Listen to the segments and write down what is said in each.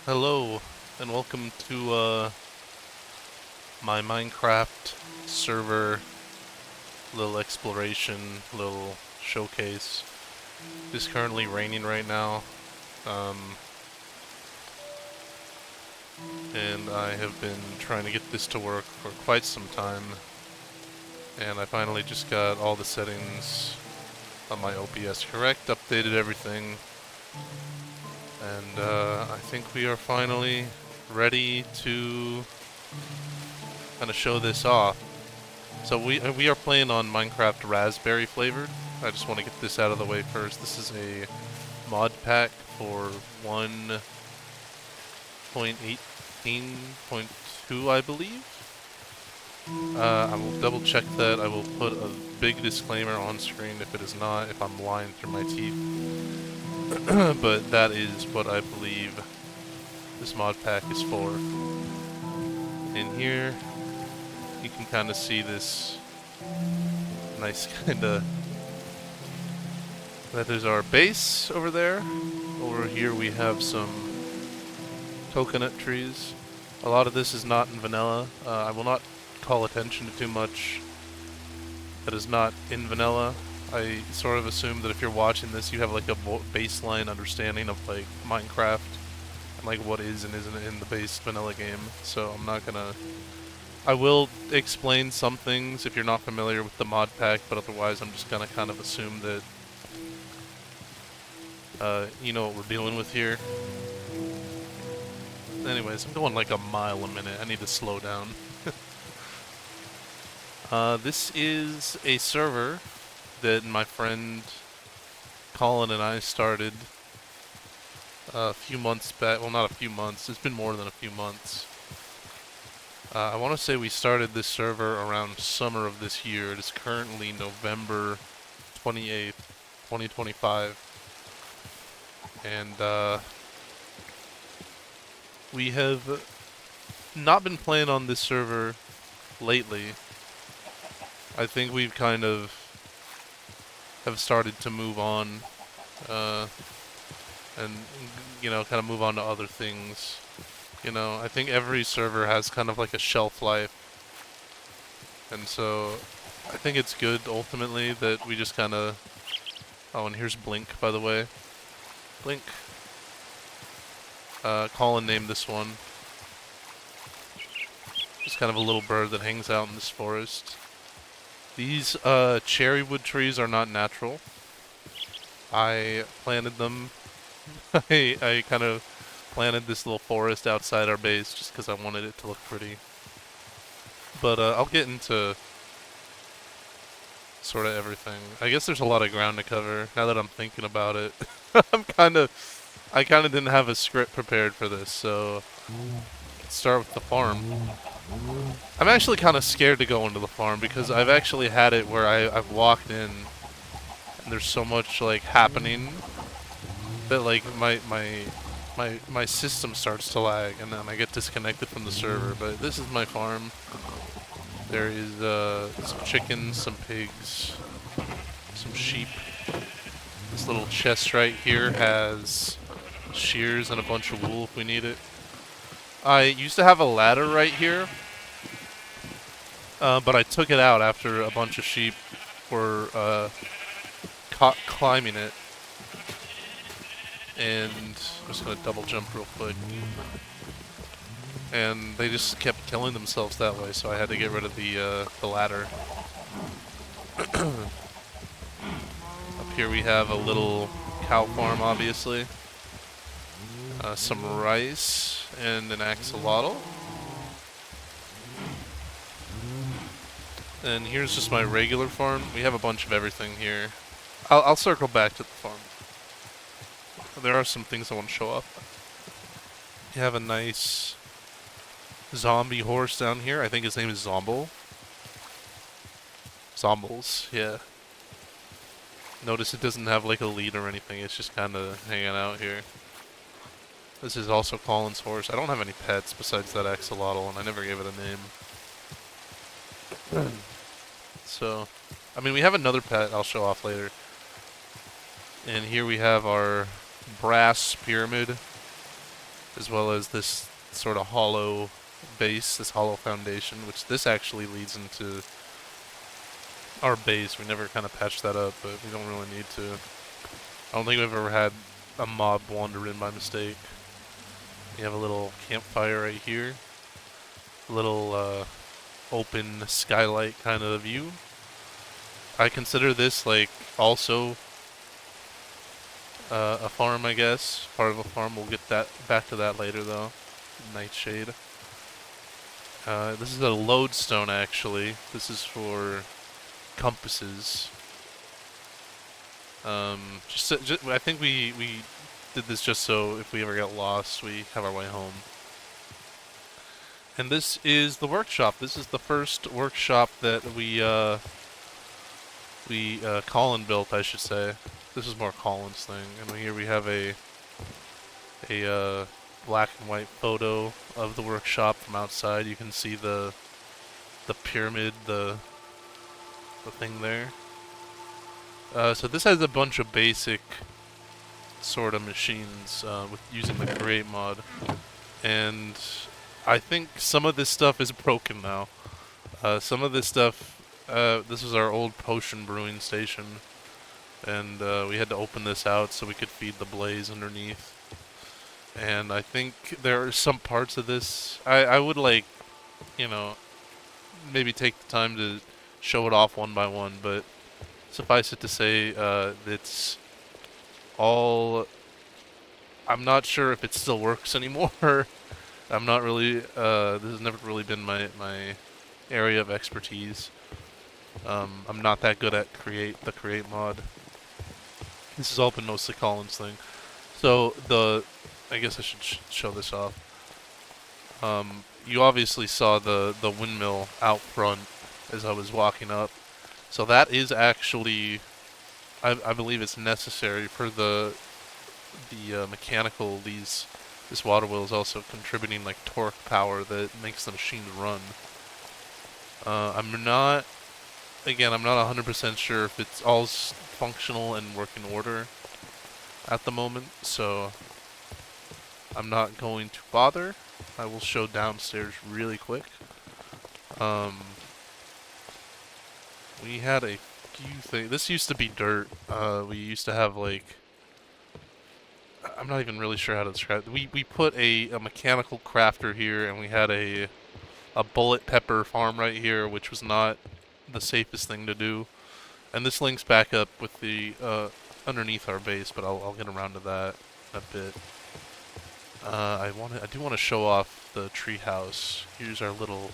Hello, and welcome to my Minecraft server little exploration, little showcase. It's currently raining right now, um, and I have been trying to get this to work for quite some time, and I finally just got all the settings on my OBS correct, updated everything, and I think we are finally ready to kind of show this off. So we are playing on Minecraft Raspberry Flavored. I just want to get this out of the way first. This is a mod pack for 1.18.2, I believe. I will double check that. I will put a big disclaimer on screen if it is not, if I'm lying through my teeth. But that is what I believe this mod pack is for. In here, you can kind of see this nice kind of... That is our base over there. Over here we have some coconut trees. A lot of this is not in vanilla. I will not call attention to too much that is not in vanilla. I sort of assume that if you're watching this, you have like a baseline understanding of like Minecraft and like what is and isn't in the base vanilla game. So I'm not gonna... I will explain some things if you're not familiar with the mod pack, but otherwise I'm just gonna kind of assume that you know what we're dealing with here. Anyways, I'm going like a mile a minute. I need to slow down. This is a server that my friend Collin and I started a few months back. Well, not a few months. It's been more than a few months. I want to say we started this server around summer of this year. It is currently November 28th, 2025. And we have not been playing on this server lately. I think we've kind of have started to move on and, you know, kind of move on to other things. You know, I think every server has kind of like a shelf life. And so I think it's good ultimately that we just kind of... Oh, and here's Blink, by the way. Blink. Collin named this one. Just kind of a little bird that hangs out in this forest. These cherry wood trees are not natural. I planted them. I kind of planted this little forest outside our base just because I wanted it to look pretty. But I'll get into sort of everything. I guess there's a lot of ground to cover now that I'm thinking about it. I kind of didn't have a script prepared for this, so let's start with the farm. I'm actually kind of scared to go into the farm because I've actually had it where I've walked in and there's so much like happening that like my system starts to lag and then I get disconnected from the server. But this is my farm. There is some chickens, some pigs, some sheep. This little chest right here has shears and a bunch of wool if we need it. I used to have a ladder right here, but I took it out after a bunch of sheep were caught climbing it. And I'm just going to double jump real quick. And they just kept killing themselves that way, so I had to get rid of the ladder. Up here we have a little cow farm, obviously. Some rice and an axolotl. And here's just my regular farm. We have a bunch of everything here. I'll circle back to the farm. There are some things I want to show up. You have a nice zombie horse down here. I think his name is Zomble. Zombles, yeah. Notice it doesn't have like a lead or anything. It's just kind of hanging out here. This is also Collin's horse. I don't have any pets besides that axolotl, and I never gave it a name. So, I mean, we have another pet I'll show off later. And here we have our brass pyramid. as well as this sort of hollow base, this hollow foundation, which this actually leads into our base. We never kind of patched that up, but we don't really need to. I don't think we've ever had a mob wander in by mistake. We have a little campfire right here. A little open skylight kind of view. I consider this like also a farm, I guess. Part of a farm. We'll get that back to that later, though. Nightshade. This is a lodestone, actually. This is for compasses. I think we did this just so if we ever get lost, we have our way home. And this is the workshop. This is the first workshop that Collin built, I should say. This is more Collin's thing. And here we have a black and white photo of the workshop from outside. You can see the pyramid, the thing there. So this has a bunch of basic sort of machines with using the create mod, and I think some of this stuff is broken now. Some of this stuff, this was our old potion brewing station, and we had to open this out so we could feed the blaze underneath. And I think there are some parts of this, I would like, you know, maybe take the time to show it off one by one, but suffice it to say, it's all, I'm not sure if it still works anymore. I'm not really, this has never really been my area of expertise. I'm not that good at the create mod. This has all been mostly Collin's thing. So I guess I should show this off. You obviously saw the windmill out front as I was walking up. So that is actually, I believe it's necessary for the mechanical. This water wheel is also contributing like torque power that makes the machine run. I'm not 100% sure if it's all functional and working order at the moment, so I'm not going to bother. I will show downstairs really quick. We had a few things. This used to be dirt. We used to have like, I'm not even really sure how to describe it. We put a mechanical crafter here, and we had a bullet pepper farm right here, which was not the safest thing to do. And this links back up with the underneath our base, but I'll get around to that in a bit. I do want to show off the treehouse. Here's our little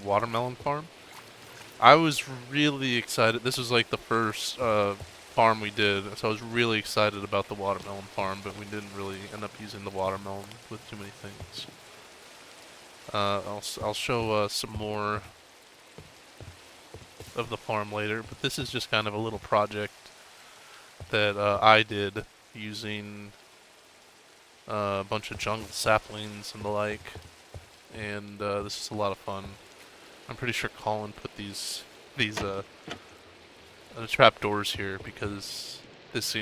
watermelon farm. I was really excited. This was like the first farm we did, so I was really excited about the watermelon farm, but we didn't really end up using the watermelon with too many things. I'll show some more of the farm later, but this is just kind of a little project that I did using a bunch of jungle saplings and the like, and this is a lot of fun. I'm pretty sure Collin put these trapdoors here because this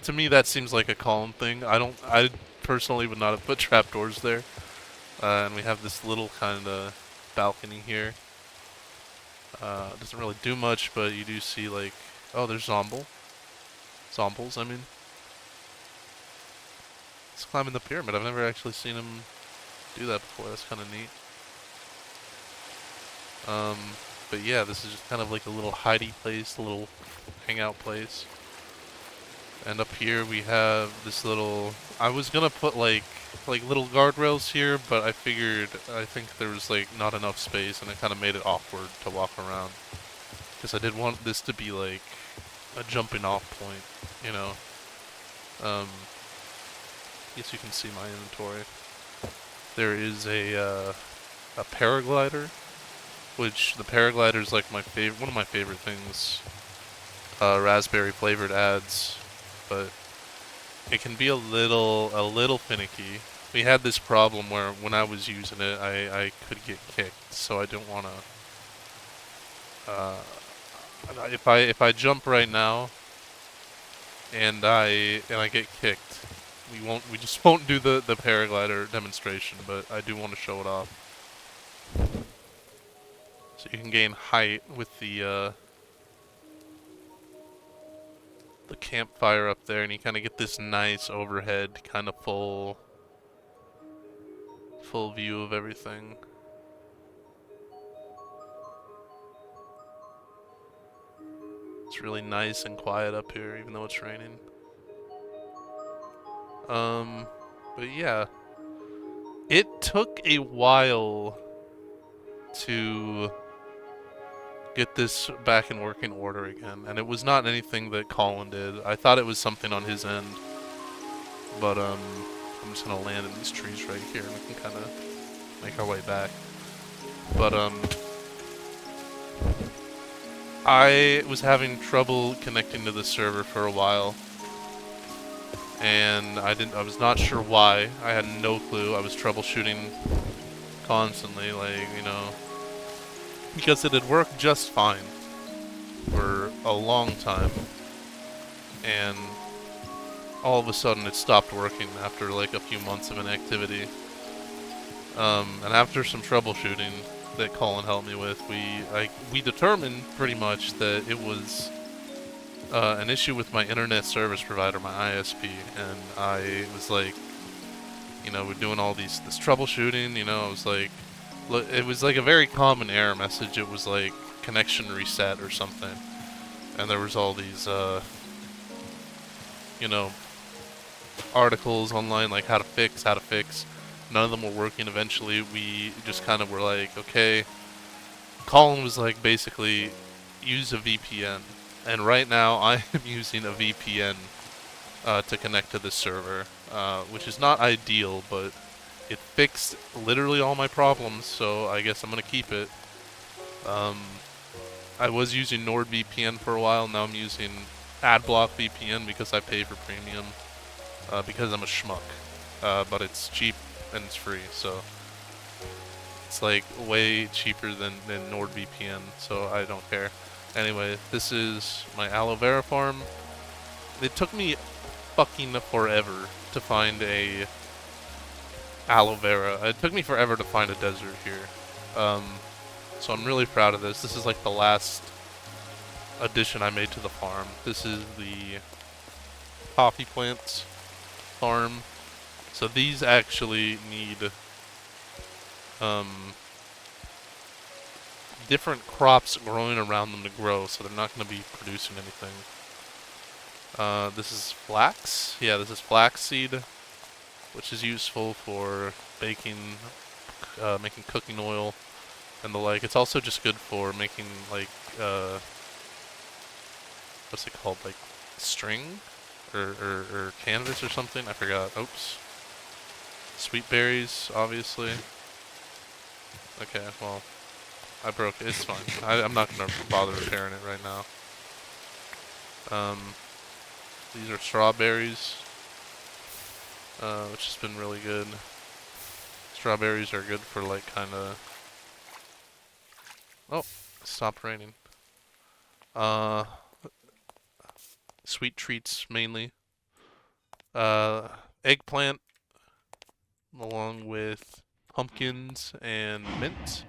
to me that seems like a Collin thing. I personally would not have put trapdoors there. And we have this little kind of balcony here. Doesn't really do much, but you do see like, oh, there's zombies, I mean. He's climbing the pyramid. I've never actually seen him do that before. That's kind of neat. But yeah, this is just kind of like a little hidey place, a little hangout place. And up here we have this little, I was gonna put like little guardrails here, but I think there was like not enough space, and it kind of made it awkward to walk around. Because I did want this to be like a jumping off point, you know. Guess you can see my inventory. There is a paraglider, which the paraglider is like one of my favorite things. Raspberry flavored ads, but it can be a little finicky. We had this problem where when I was using it, I could get kicked, so I don't want to. If I jump right now, and I get kicked, We just won't do the paraglider demonstration, but I do want to show it off. So you can gain height with the campfire up there, and you kind of get this nice overhead, kind of full view of everything. It's really nice and quiet up here, even though it's raining. But yeah, it took a while to get this back in working order again, and it was not anything that Collin did. I thought it was something on his end, but I'm just gonna land in these trees right here, and we can kind of make our way back. But I was having trouble connecting to the server for a while, and I was not sure why. I had no clue. I was troubleshooting constantly, like, you know, because it had worked just fine for a long time, and all of a sudden it stopped working after like a few months of inactivity. And after some troubleshooting that Collin helped me with, we determined pretty much that it was an issue with my internet service provider, my ISP, and I was like, you know, we're doing all this troubleshooting, you know, I was like, it was like a very common error message. It was like connection reset or something, and there was all these, you know, articles online like how to fix. None of them were working. Eventually, we just kind of were like, okay. Collin was like, basically, use a VPN, and right now I am using a VPN to connect to this server, which is not ideal, but it fixed literally all my problems, so I guess I'm gonna keep it. I was using NordVPN for a while. Now I'm using AdBlock VPN because I pay for premium, because I'm a schmuck. But it's cheap and it's free, so it's like way cheaper than NordVPN, so I don't care. Anyway, this is my aloe vera farm. It took me fucking forever to find a aloe vera. It took me forever to find a desert here. So I'm really proud of this. This is like the last addition I made to the farm. This is the coffee plants farm. So these actually need different crops growing around them to grow, so they're not going to be producing anything. This is flax. Yeah, this is flaxseed, which is useful for baking, making cooking oil and the like. It's also just good for making, like, what's it called, like string or canvas or something. I forgot. Oops. Sweet berries, obviously. Okay, well, I broke it. It's fine. I'm not gonna bother repairing it right now. These are strawberries, which has been really good. Strawberries are good for, like, kind of... Oh, it stopped raining. Sweet treats, mainly. Eggplant, along with pumpkins and mint.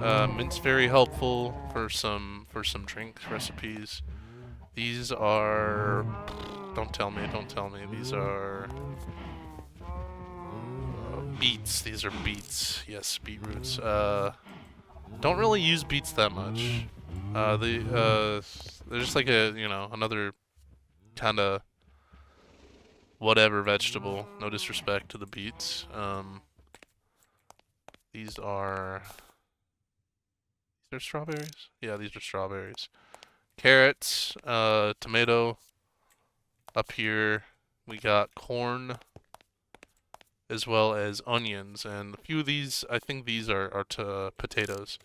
Mint's very helpful for some drink recipes. These are... Don't tell me. These are... beets. These are beets. Yes, beetroots. Don't really use beets that much. They're just like a, you know, another kind of whatever vegetable. No disrespect to the beets. These are... These are strawberries? Yeah, these are strawberries. Carrots, tomato. Up here, we got corn, as well as onions, and a few of these, I think these are potatoes.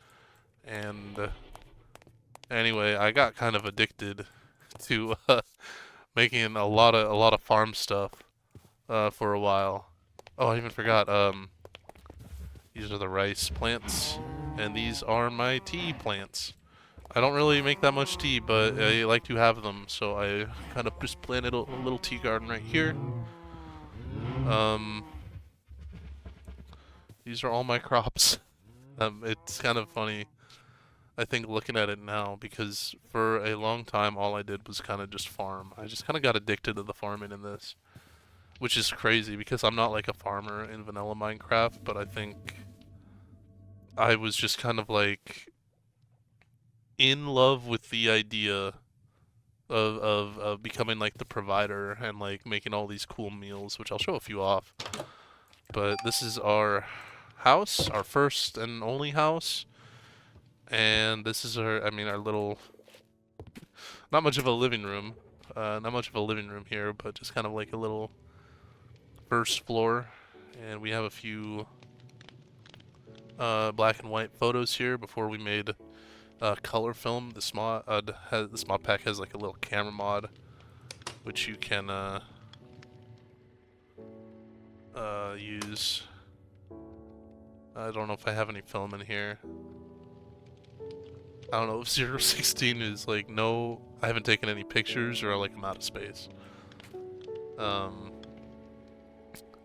And anyway, I got kind of addicted to making a lot of farm stuff for a while. Oh, I even forgot. These are the rice plants, and these are my tea plants. I don't really make that much tea, but I like to have them, so I kind of just planted a little tea garden right here. Um, these are all my crops. It's kind of funny, I think, looking at it now, because for a long time all I did was kind of just farm. I just kind of got addicted to the farming in this, which is crazy because I'm not like a farmer in vanilla Minecraft, but I think I was just kind of like in love with the idea of becoming like the provider and like making all these cool meals, which I'll show a few off. But this is our house, our first and only house. And this is our, I mean, our little, not much of a living room. Not much of a living room here, but just kind of like a little first floor. And we have a few black and white photos here before we made color film. This mod pack has like a little camera mod, which you can use. I don't know if I have any film in here. I don't know if 016 is like, no, I haven't taken any pictures, or like I'm out of space.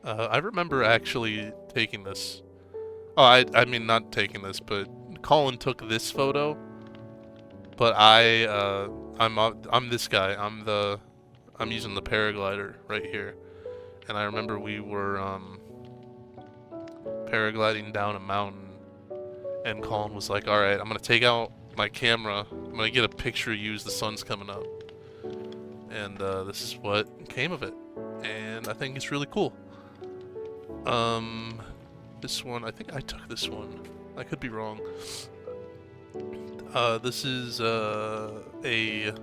I remember actually taking this. Oh, I mean not taking this, but Collin took this photo. But I'm this guy. I'm using the paraglider right here. And I remember we were paragliding down a mountain, and Collin was like, "All right, I'm gonna take out my camera. I'm gonna get a picture of you as the sun's coming up." And this is what came of it, and I think it's really cool. This one, I think I took this one. I could be wrong. This is a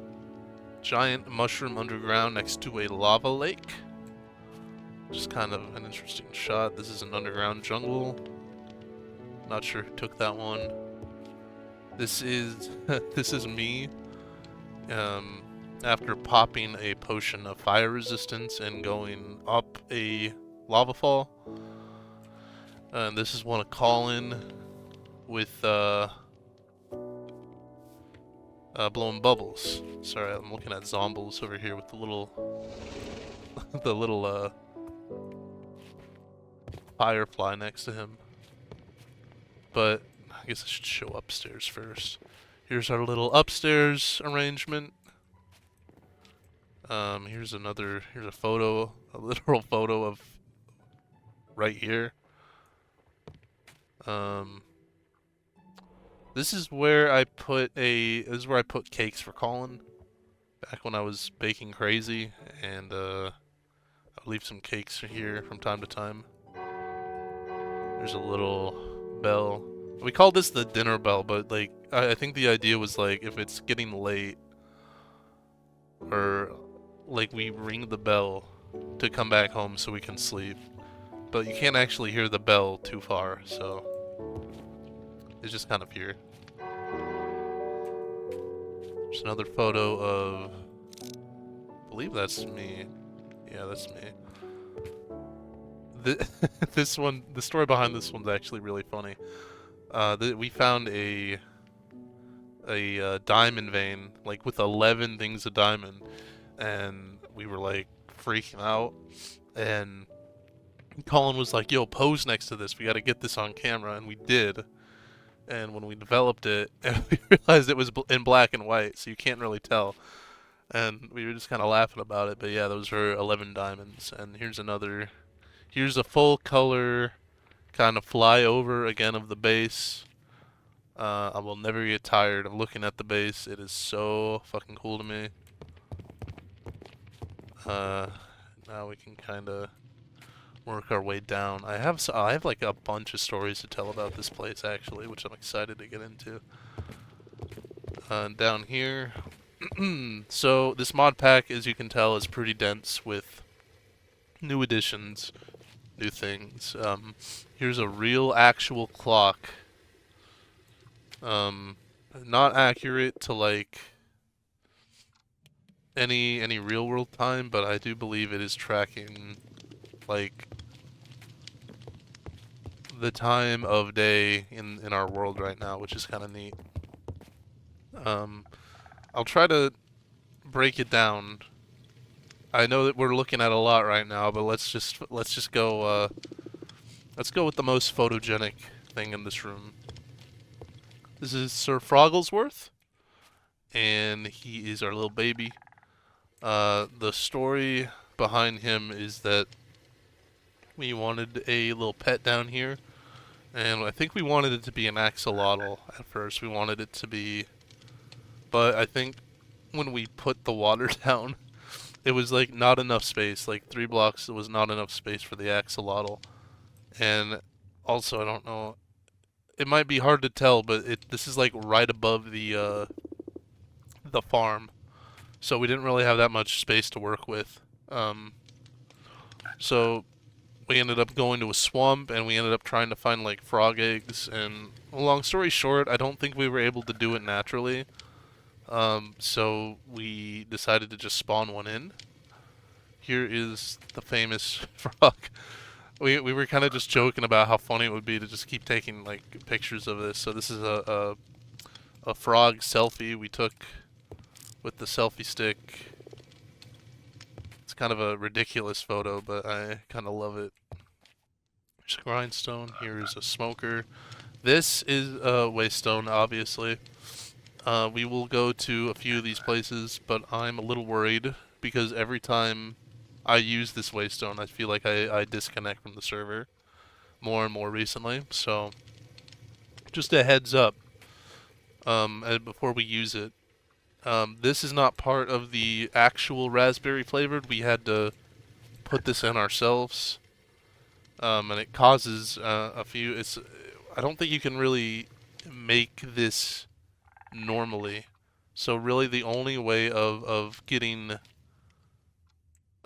giant mushroom underground next to a lava lake. Just kind of an interesting shot. This is an underground jungle. Not sure who took that one. This is this is me after popping a potion of fire resistance and going up a lava fall. And this is one of Collin with blowing bubbles. Sorry, I'm looking at zombies over here with the little the little firefly next to him. But I guess I should show upstairs first. Here's our little upstairs arrangement. Here's a photo, a literal photo of right here. This is where I put cakes for Collin back when I was baking crazy, and I'll leave some cakes here from time to time. There's a little bell. We call this the dinner bell, but like I think the idea was like if it's getting late, or like we ring the bell to come back home so we can sleep. But you can't actually hear the bell too far, so it's just kind of here. There's another photo of, I believe that's me. Yeah, that's me. This one, the story behind this one's actually really funny. We found a diamond vein, like with 11 things of diamond, and we were like freaking out, and Collin was like, "Yo, pose next to this. We got to get this on camera," and we did. And when we developed it, and we realized it was in black and white, so you can't really tell. And we were just kind of laughing about it. But yeah, those are 11 diamonds. And here's another. Here's a full color kind of flyover again of the base. I will never get tired of looking at the base. It is so fucking cool to me. Now we can kind of work our way down. I have like a bunch of stories to tell about this place actually, which I'm excited to get into. Down here, so this mod pack, as you can tell, is pretty dense with new additions, new things. Here's a real actual clock. Not accurate to like any real world time, but I do believe it is tracking like the time of day in our world right now, which is kind of neat. I'll try to break it down I know that we're looking at a lot right now, but let's just go. Let's go with the most photogenic thing in this room. This is Sir Frogglesworth, and he is our little baby. The story behind him is that we wanted a little pet down here, and I think we wanted it to be an axolotl at first. We wanted it to be, but I think when we put the water down, it was like not enough space. Like 3 blocks, it was not enough space for the axolotl. And also, I don't know. It might be hard to tell, but this is like right above the farm, so we didn't really have that much space to work with. So we ended up going to a swamp, and we ended up trying to find like frog eggs. And well, long story short, I don't think we were able to do it naturally. So we decided to just spawn one in. Here is the famous frog. We were kind of just joking about how funny it would be to just keep taking like pictures of this. So this is a frog selfie we took with the selfie stick. It's kind of a ridiculous photo, but I kind of love it. There's a grindstone. Here's a smoker. This is a waystone, obviously. We will go to a few of these places, but I'm a little worried because every time I use this waystone, I feel like I disconnect from the server more and more recently. So just a heads up, and before we use it, this is not part of the actual raspberry flavored. We had to put this in ourselves, and it causes a few. I don't think you can really make this normally. So really the only way of getting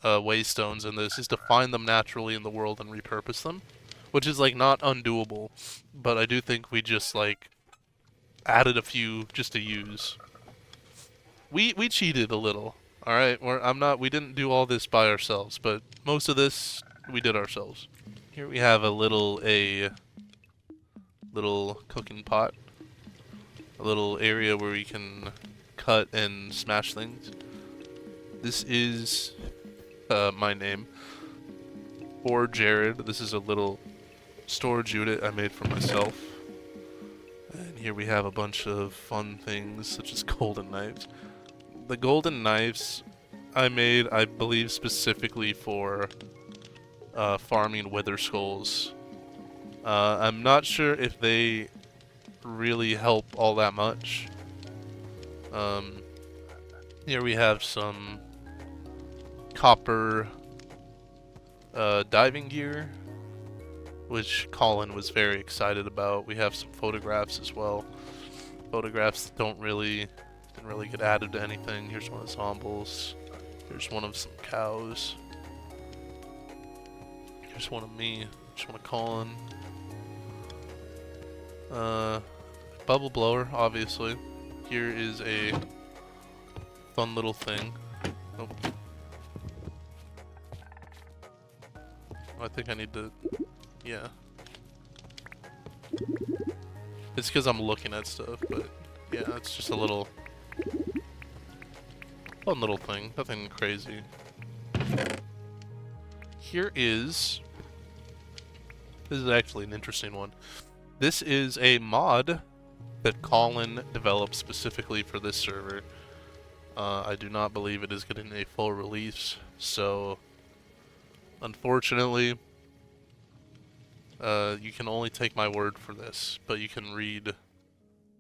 waystones in this is to find them naturally in the world and repurpose them, which is like not undoable, but I do think we just like added a few just to use. We cheated a little. All right, we didn't do all this by ourselves, but most of this we did ourselves. Here we have a little cooking pot, a little area where we can cut and smash things. This is my name, or Jared. This is a little storage unit I made for myself. And here we have a bunch of fun things, such as golden knives. The golden knives I made, I believe, specifically for farming wither skulls. I'm not sure if they really help all that much. Here we have some copper diving gear, which Collin was very excited about. We have some photographs as well. Photographs that didn't really get added to anything. Here's one of the zombies. Here's one of some cows. Here's one of me. Here's one of Collin. Bubble blower, obviously. Here is a fun little thing. Oh. I think I need to... Yeah. It's because I'm looking at stuff, but yeah, it's just a little... fun little thing. Nothing crazy. Here is... This is actually an interesting one. This is a mod that Collin developed specifically for this server. I do not believe it is getting a full release, so unfortunately, you can only take my word for this, but you can read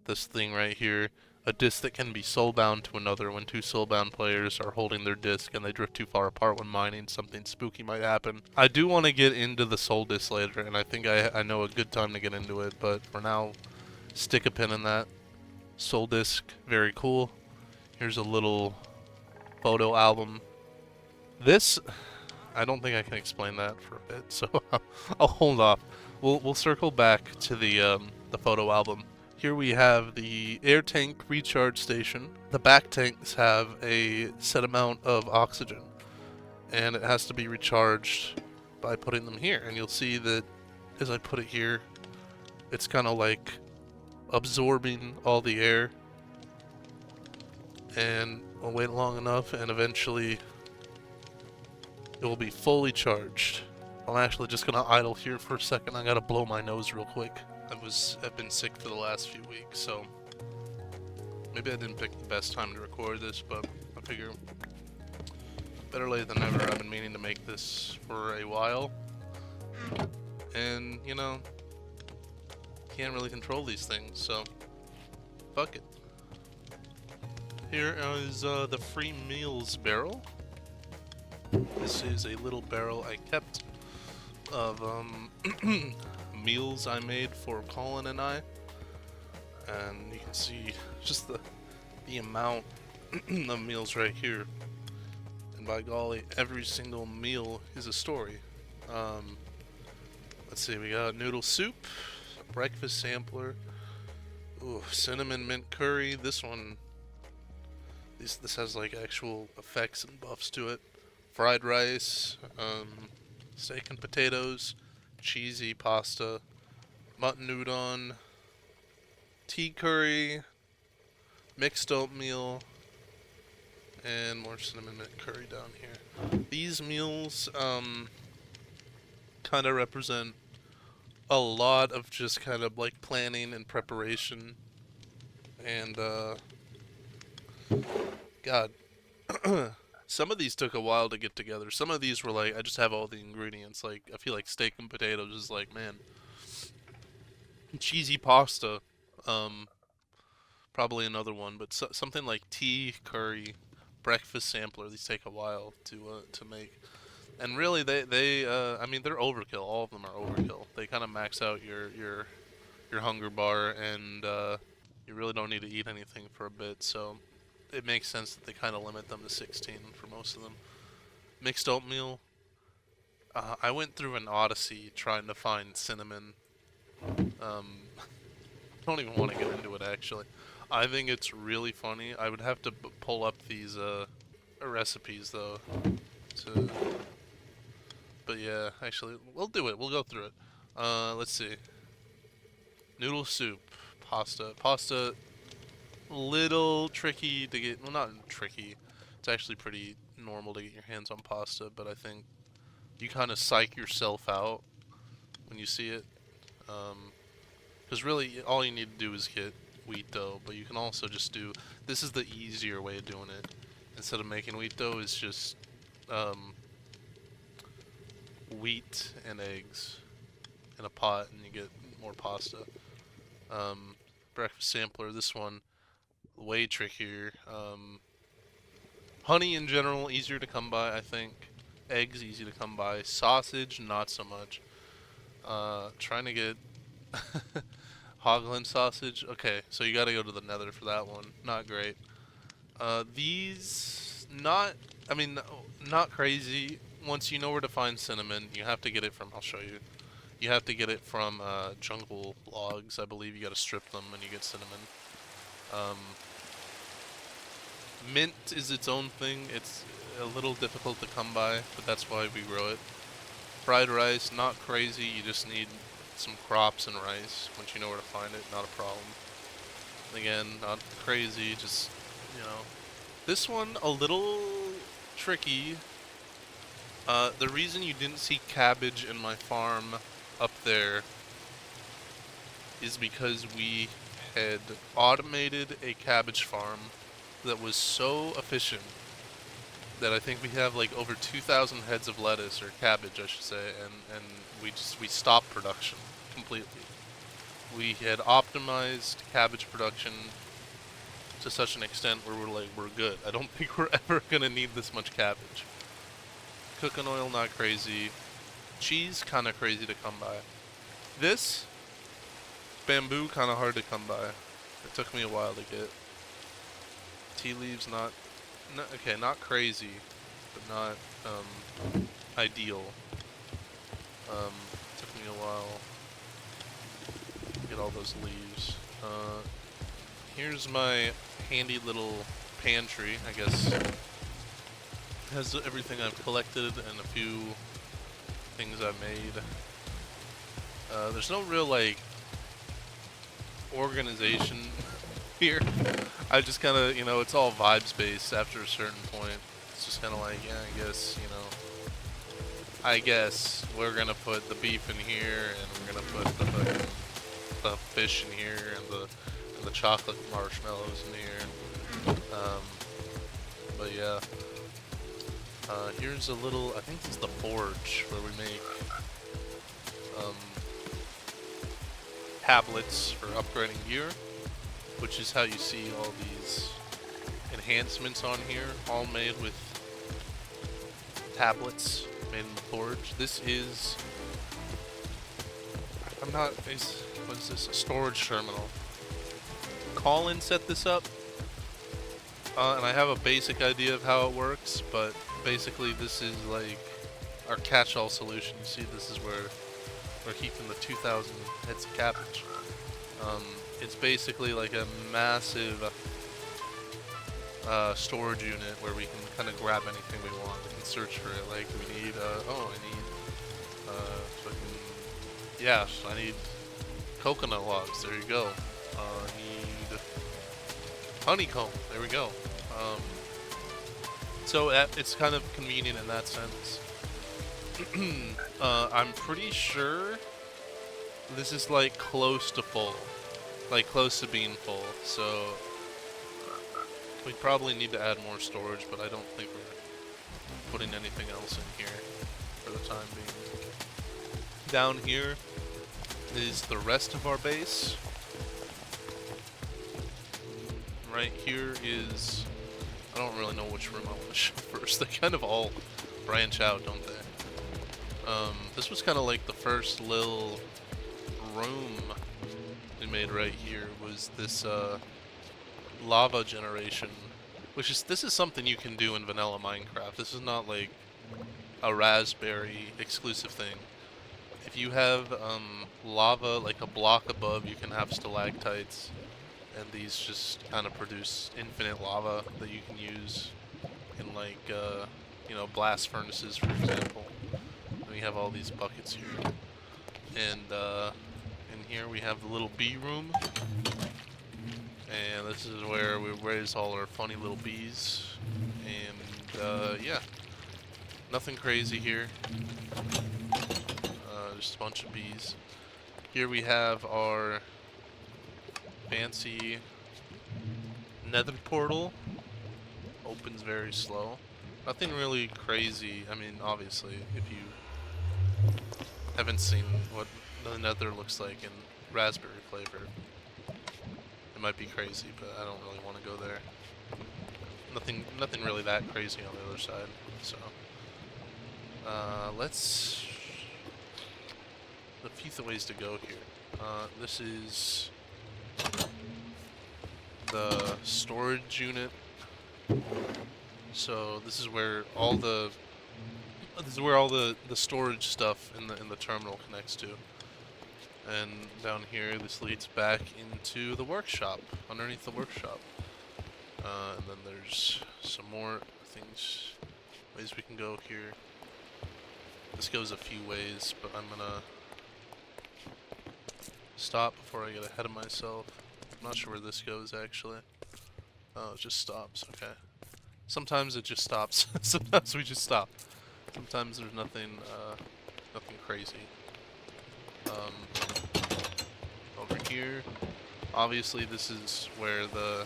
this thing right here. A disc that can be soulbound to another. When 2 soulbound players are holding their disc and they drift too far apart when mining, something spooky might happen. I do want to get into the soul disc later, and I think I know a good time to get into it, but for now, stick a pin in that. Soul disc, very cool. Here's a little photo album. This, I don't think I can explain that for a bit, so I'll hold off. We'll circle back to the photo album. Here we have the air tank recharge station. The back tanks have a set amount of oxygen, and it has to be recharged by putting them here. And you'll see that as I put it here, it's kind of like absorbing all the air. And I'll wait long enough, and eventually it will be fully charged. I'm actually just gonna idle here for a second. I gotta blow my nose real quick. I've been sick for the last few weeks, so maybe I didn't pick the best time to record this, but I figure better late than never. I've been meaning to make this for a while, and you know, can't really control these things, so fuck it. Here is the free meals barrel. This is a little barrel I kept of meals I made for Collin and I, and you can see just the amount of meals right here. And by golly, every single meal is a story. Let's see, we got noodle soup, breakfast sampler, ooh, cinnamon mint curry. This one, this has like actual effects and buffs to it. Fried rice, steak and potatoes, cheesy pasta, mutton udon, tea curry, mixed oatmeal, and more cinnamon mint curry down here. These meals kind of represent a lot of just kind of like planning and preparation, and God, some of these took a while to get together. Some of these were like, I just have all the ingredients. Like, I feel like steak and potatoes is like, man. Cheesy pasta, probably another one, but something like tea, curry, breakfast sampler. These take a while to make, and really I mean, they're overkill. All of them are overkill. They kind of max out your hunger bar, and you really don't need to eat anything for a bit. So it makes sense that they kind of limit them to 16 for most of them. Mixed oatmeal. I went through an odyssey trying to find cinnamon. I don't even want to get into it, actually. I think it's really funny. I would have to pull up these recipes, though. But yeah, actually, we'll do it. We'll go through it. Let's see. Noodle soup. Pasta. Pasta, little tricky to get. Well, not tricky. It's actually pretty normal to get your hands on pasta, but I think you kind of psych yourself out when you see it. Because really, all you need to do is get wheat dough, but you can also just do, this is the easier way of doing it. Instead of making wheat dough, it's just wheat and eggs in a pot, and you get more pasta. Breakfast sampler, this one, way trickier. Honey in general, easier to come by, I think. Eggs, easy to come by. Sausage, not so much. Trying to get Hoglin sausage. Okay, so you gotta go to the Nether for that one. Not great. These, not crazy. Once you know where to find cinnamon, you have to get it from, I'll show you. You have to get it from jungle logs. I believe you gotta strip them when you get cinnamon. Mint is its own thing. It's a little difficult to come by, but that's why we grow it. Fried rice, not crazy. You just need some crops and rice. Once you know where to find it, not a problem. Again, not crazy, just, you know. This one, a little tricky. The reason you didn't see cabbage in my farm up there is because we had automated a cabbage farm that was so efficient that I think we have like over 2,000 heads of lettuce, or cabbage I should say, and we stopped production completely. We had optimized cabbage production to such an extent where we're good. I don't think we're ever gonna need this much cabbage. Cooking oil, not crazy. Cheese, kind of crazy to come by. This bamboo, kind of hard to come by. It took me a while to get. Tea leaves, not okay, not crazy, but not ideal. Took me a while to get all those leaves. Here's my handy little pantry, I guess. It has everything I've collected and a few things I've made. There's no real like organization here. I just kind of, you know, it's all vibes based after a certain point. It's just kind of like, yeah, I guess, you know, I guess we're gonna put the beef in here, and we're gonna put the fish in here, and the chocolate marshmallows in here. But yeah, here's a little. I think this is the forge where we make tablets for upgrading gear, which is how you see all these enhancements on here, all made with tablets made in the forge. This is, what is this? A storage terminal. Collin set this up, and I have a basic idea of how it works, but basically this is like our catch-all solution. You see, this is where we're keeping the 2,000 heads of cabbage. It's basically like a massive storage unit where we can kind of grab anything we want. We can search for it. Like we need, I need coconut logs. There you go. I need honeycomb. There we go. So it's kind of convenient in that sense. I'm pretty sure this is like close to full, like close to being full. So we probably need to add more storage, but I don't think we're putting anything else in here for the time being. Down here is the rest of our base. Right here is, I don't really know which room I want to show first. They kind of all branch out, don't they? This was kind of like the first little room we made right here, was this lava generation, this is something you can do in vanilla Minecraft. This is not like a Raspberry exclusive thing. If you have lava like a block above, you can have stalactites, and these just kind of produce infinite lava that you can use in like blast furnaces, for example. And we have all these buckets here, and in here we have the little bee room. And this is where we raise all our funny little bees. And, yeah. Nothing crazy here. Just a bunch of bees. Here we have our fancy nether portal. Opens very slow. Nothing really crazy. I mean, obviously, if you haven't seen what the nether looks like in raspberry flavor, it might be crazy, but I don't really want to go there. Nothing really that crazy on the other side. So, let's. A few ways to go here. This is the storage unit. So this is where all the storage stuff in the terminal connects to. And down here, this leads back into the workshop, underneath the workshop. And then there's some more ways we can go here. This goes a few ways, but I'm gonna stop before I get ahead of myself. I'm not sure where this goes, actually. Oh, it just stops, okay. Sometimes it just stops. Sometimes we just stop. Sometimes there's nothing crazy. Over here, obviously this is where the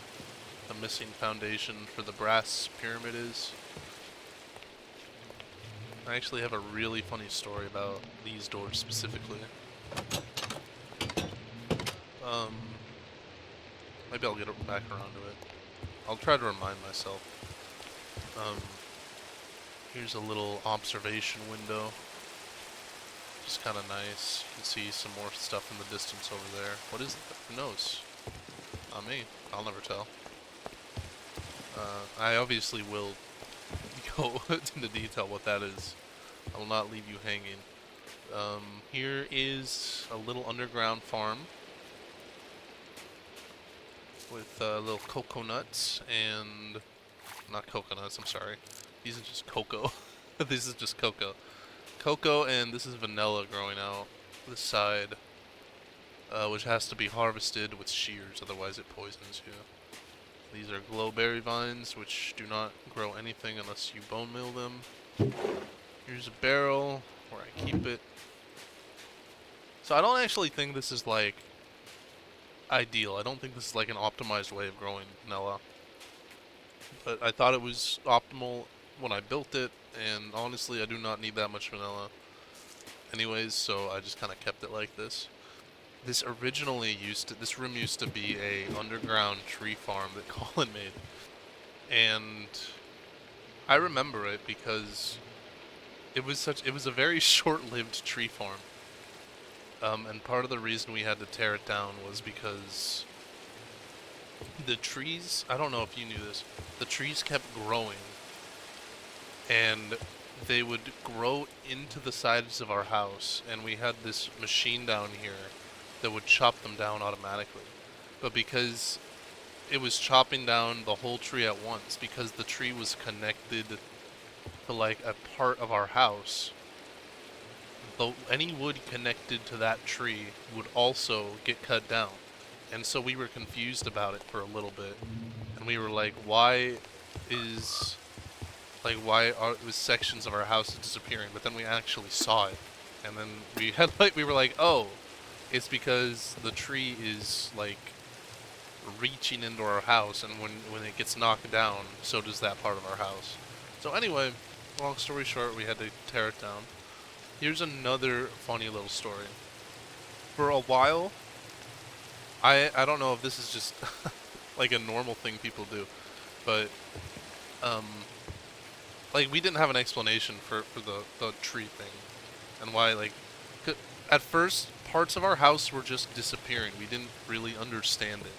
missing foundation for the brass pyramid is. I actually have a really funny story about these doors specifically. Maybe I'll get back around to it. I'll try to remind myself. Here's a little observation window. Just kind of nice. You can see some more stuff in the distance over there. What is that? Who knows? Not me. I'll never tell. I obviously will go into detail what that is. I will not leave you hanging. Here is a little underground farm with little coconuts and... Not coconuts, I'm sorry. These are just cocoa. This is just cocoa. Cocoa, and this is vanilla growing out this side, which has to be harvested with shears, otherwise it poisons you. These are glowberry vines, which do not grow anything unless you bone meal them. Here's a barrel where I keep it. So I don't actually think this is like ideal. I don't think this is like an optimized way of growing vanilla. But I thought it was optimal when I built it, and honestly I do not need that much vanilla anyways, so I just kind of kept it like this. This room used to be a underground tree farm that Collin made. And I remember it because it was a very short-lived tree farm. And part of the reason we had to tear it down was because the trees, I don't know if you knew this, the trees kept growing, and they would grow into the sides of our house, and we had this machine down here that would chop them down automatically. But because it was chopping down the whole tree at once, because the tree was connected to like a part of our house, any wood connected to that tree would also get cut down. And so we were confused about it for a little bit, and we were like, why are sections of our house disappearing? But then we actually saw it, and then we were like, oh, it's because the tree is like reaching into our house, and when it gets knocked down, so does that part of our house. So anyway, long story short, we had to tear it down. Here's another funny little story. For a while, I don't know if this is just like a normal thing people do, but like we didn't have an explanation for the tree thing and why, like, at first parts of our house were just disappearing. We didn't really understand it.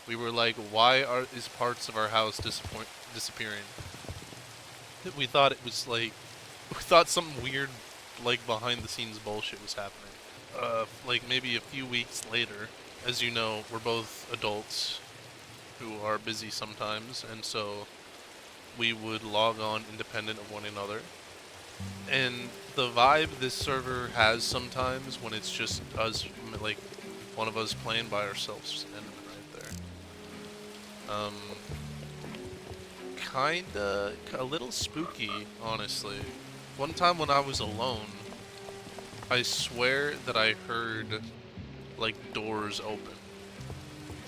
We were like, why is parts of our house disappearing? We thought it was like, we thought something weird, like behind the scenes bullshit was happening. Like maybe a few weeks later, as you know, we're both adults who are busy sometimes, and so we would log on independent of one another. And the vibe this server has sometimes when it's just us, like one of us playing by ourselves, and right there. Kinda a little spooky, honestly. One time when I was alone, I swear that I heard like doors open,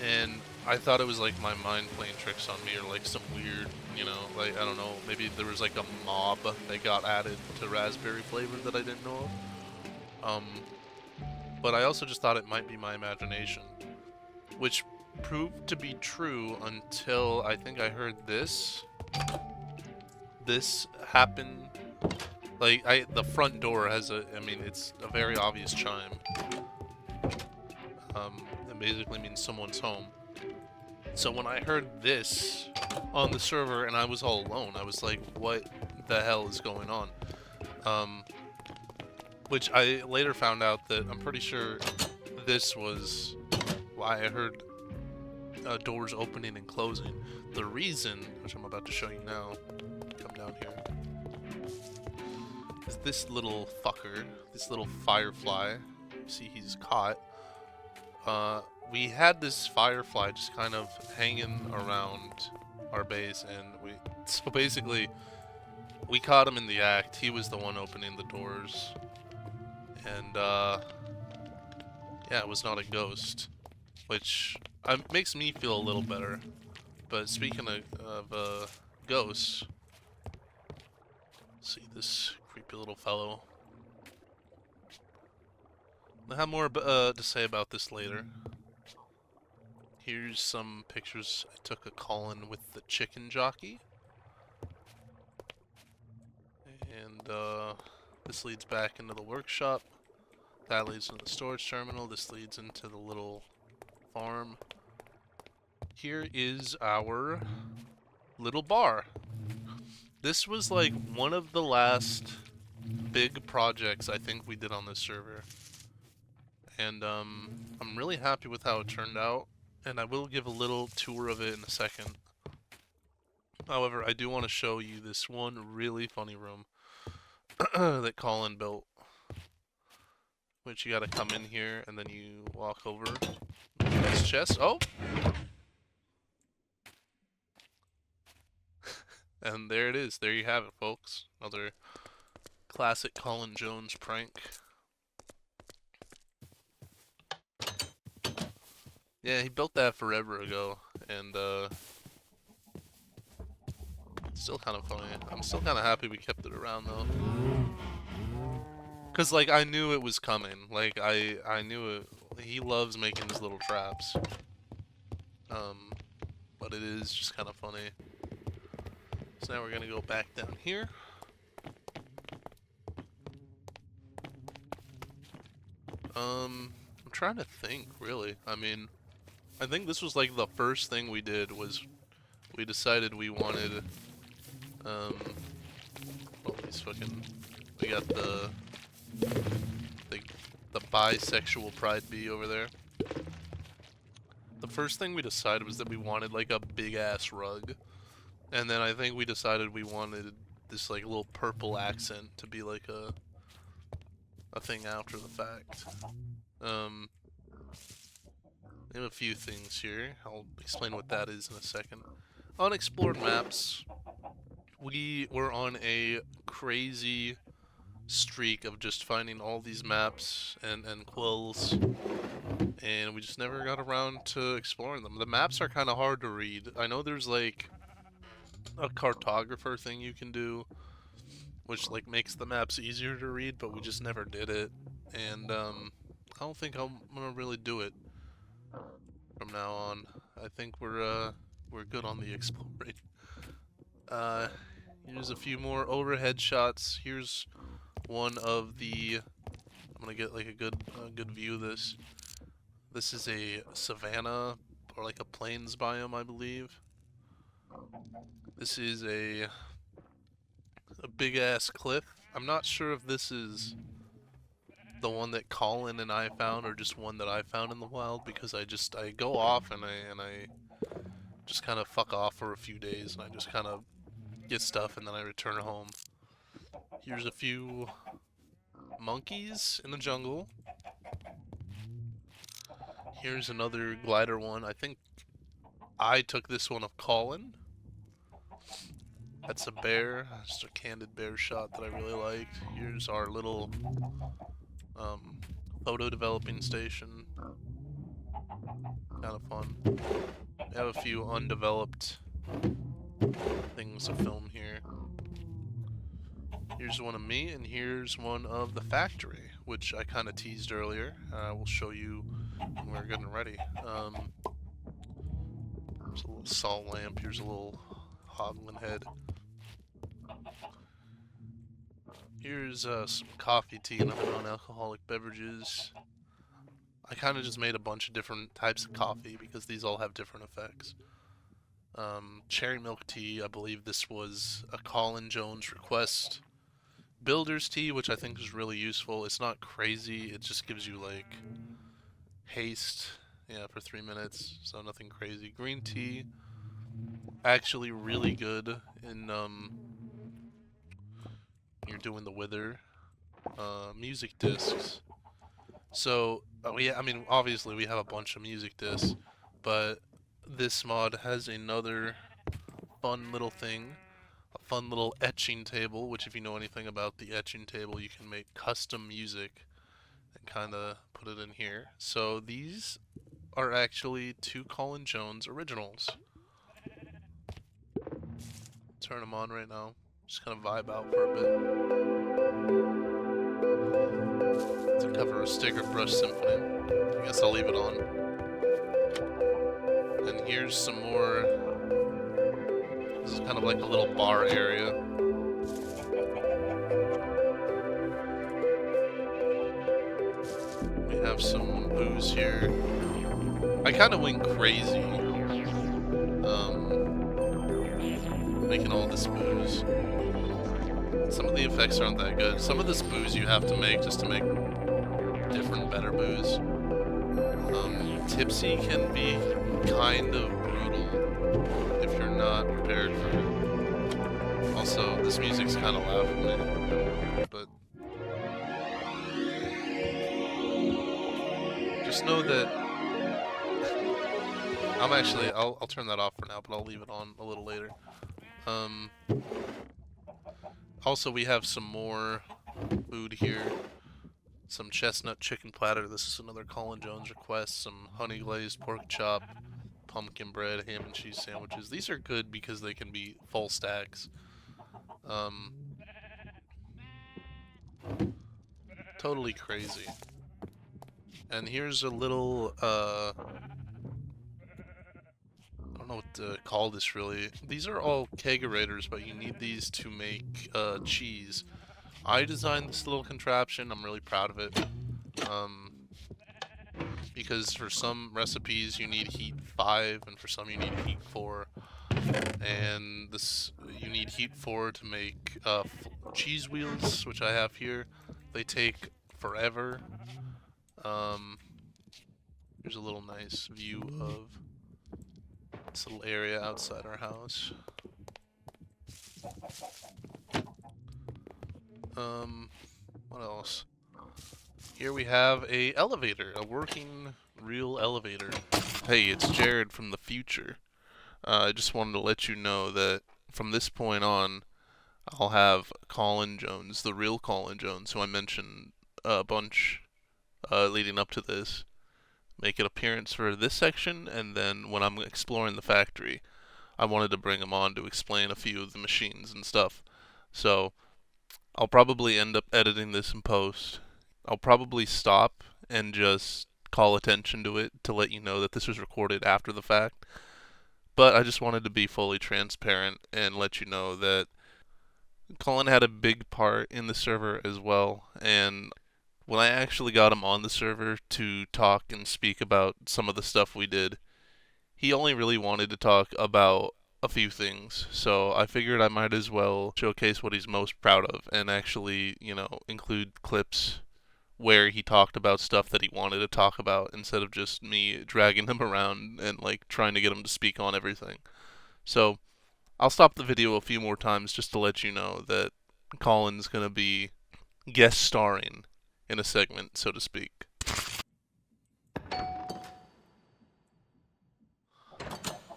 and I thought it was like my mind playing tricks on me, or like some weird, you know, like, I don't know, maybe there was like a mob that got added to raspberry flavor that I didn't know of. But I also just thought it might be my imagination, which proved to be true until I think I heard this. This happened, like, the front door has it's a very obvious chime. It basically means someone's home. So when I heard this on the server and I was all alone, I was like, what the hell is going on? Which I later found out that I'm pretty sure this was why I heard doors opening and closing. The reason, which I'm about to show you now, come down here, is this little fucker, this little firefly. You see he's caught. We had this firefly just kind of hanging around our base, and so basically we caught him in the act. He was the one opening the doors, and yeah, it was not a ghost, which makes me feel a little better. But speaking of ghosts, see this creepy little fellow. I'll have more to say about this later. Here's some pictures I took of Collin with the chicken jockey. And this leads back into the workshop. That leads into the storage terminal. This leads into the little farm. Here is our little bar. This was like one of the last big projects I think we did on this server. And I'm really happy with how it turned out. And I will give a little tour of it in a second. However, I do want to show you this one really funny room that Collin built. Which you gotta come in here and then you walk over this chest. Oh! And there it is. There you have it, folks. Another Classic Collin Jones prank. Yeah, he built that forever ago, and it's still kind of funny. I'm still kind of happy we kept it around though. Cause like I knew it was coming. Like I knew it. He loves making his little traps. But it is just kind of funny. So now we're gonna go back down here. I'm trying to think, really. I mean, I think this was like the first thing we did was we decided we wanted, well, these fucking, we got the bisexual pride bee over there. The first thing we decided was that we wanted like a big ass rug, and then I think we decided we wanted this like little purple accent to be like a thing after the fact. We have a few things here. I'll explain what that is in a second. Unexplored maps. We were on a crazy streak of just finding all these maps and quills, and we just never got around to exploring them. The maps are kind of hard to read. I know there's like a cartographer thing you can do, which like makes the maps easier to read, but we just never did it, and I don't think I'm gonna really do it from now on. I think we're good on the exploring. Here's a few more overhead shots. Here's one of the. I'm gonna get like a good view of this. This is a savanna or like a plains biome, I believe. This is a big ass cliff. I'm not sure if this is the one that Collin and I found or just one that I found in the wild, because I go off and I just kind of fuck off for a few days and I just kind of get stuff and then I return home. Here's a few monkeys in the jungle. Here's another glider one. I think I took this one of Collin. That's a bear, just a candid bear shot that I really liked. Here's our little photo developing station. Kind of fun. We have a few undeveloped things to film here. Here's one of me, and here's one of the factory, which I kind of teased earlier. We'll show you when we're good and ready. There's a little salt lamp. Here's a little hoglin head. Here's some coffee, tea, and other non-alcoholic beverages. I kind of just made a bunch of different types of coffee because these all have different effects. Cherry milk tea, I believe this was a Collin Jones request. Builder's tea, which I think is really useful. It's not crazy, it just gives you like haste, yeah, for 3 minutes, so nothing crazy. Green tea, actually really good in you're doing the wither. Music discs. So, yeah, I mean, obviously we have a bunch of music discs, but this mod has another fun little thing, a fun little etching table, which if you know anything about the etching table, you can make custom music and kind of put it in here. So these are actually 2 Collin Jones originals. Turn them on right now. Just kind of vibe out for a bit. To cover a sticker brush symphony. I guess I'll leave it on. And here's some more. This is kind of like a little bar area. We have some booze here. I kind of went crazy. Making all this booze. Some of the effects aren't that good. Some of this booze you have to make just to make different, better booze. Tipsy can be kind of brutal if you're not prepared for it. Also, this music's kind of loud for me, but just know that I'm actually, I'll turn that off for now, but I'll leave it on a little later. Also, we have some more food here. Some chestnut chicken platter. This is another Collin Jones request. Some honey glazed pork chop, pumpkin bread, ham and cheese sandwiches. These are good because they can be full stacks. Totally crazy. And here's a little, I don't know what to call this really. These are all kegerators, but you need these to make cheese. I designed this little contraption. I'm really proud of it. Because for some recipes you need heat 5, and for some you need heat 4. And this, you need heat 4 to make cheese wheels, which I have here. They take forever. Here's a little nice view of this little area outside our house. What else? Here we have a elevator, a working real elevator. Hey, it's Jared from the future. I just wanted to let you know that from this point on, I'll have Collin Jones, the real Collin Jones, who I mentioned a bunch leading up to this, make an appearance for this section, and then when I'm exploring the factory, I wanted to bring him on to explain a few of the machines and stuff. So I'll probably end up editing this in post. I'll probably stop and just call attention to it to let you know that this was recorded after the fact. But I just wanted to be fully transparent and let you know that Collin had a big part in the server as well. And when I actually got him on the server to talk and speak about some of the stuff we did, he only really wanted to talk about a few things. So I figured I might as well showcase what he's most proud of and actually, include clips where he talked about stuff that he wanted to talk about instead of just me dragging him around and trying to get him to speak on everything. So I'll stop the video a few more times just to let you know that Collin's gonna be guest starring in a segment, so to speak.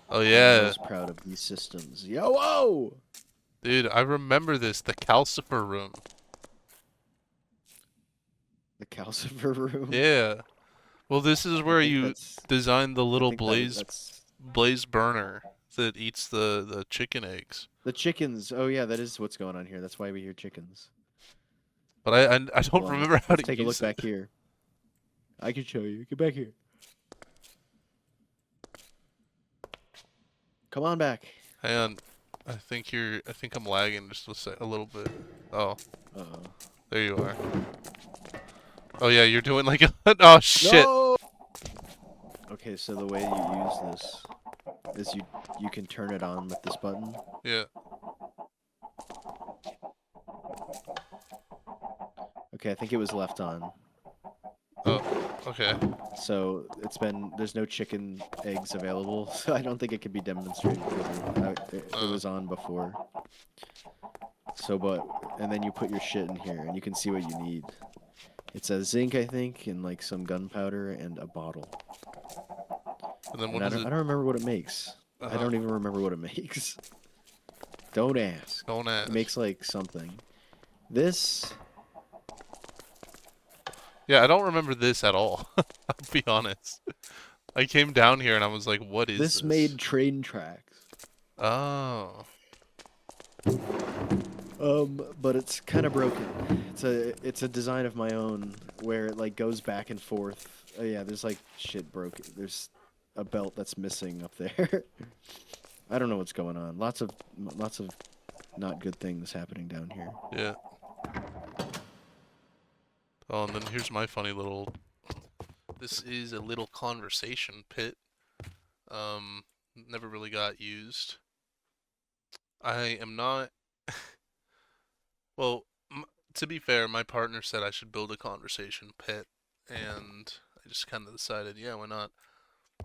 Oh yeah. I'm most proud of these systems. Yo, whoa! Dude, I remember this, the calcifer room. The calcifer room? Yeah. Well, this is where you design the little blaze burner that eats the chicken eggs. The chickens. Oh yeah, that is what's going on here. That's why we hear chickens. But I don't remember how to take a look back here. I can show you. Get back here. Come on back. Hang on. I think I'm lagging just a little bit. Oh. Uh-oh. There you are. Oh yeah, you're doing like a oh shit. No! Okay, so the way you use this is you can turn it on with this button. Yeah. Okay, I think it was left on. Oh, okay. So there's no chicken eggs available, so I don't think it could be demonstrated because it was on before. So, and then you put your shit in here, and you can see what you need. It's a zinc, I think, and like some gunpowder and a bottle. And then I don't remember what it makes. I don't even remember what it makes. Don't ask. Don't ask. It makes like something. This. Yeah, I don't remember this at all. I'll be honest. I came down here and I was like, what is this? This made train tracks. Oh. But it's kind of broken. It's a design of my own where it like goes back and forth. Oh yeah, there's like shit broken. There's a belt that's missing up there. I don't know what's going on. Lots of not good things happening down here. Yeah. Oh, and then here's my funny little... This is a little conversation pit. Never really got used. I am not... Well, to be fair, my partner said I should build a conversation pit, and I just kind of decided, yeah, why not?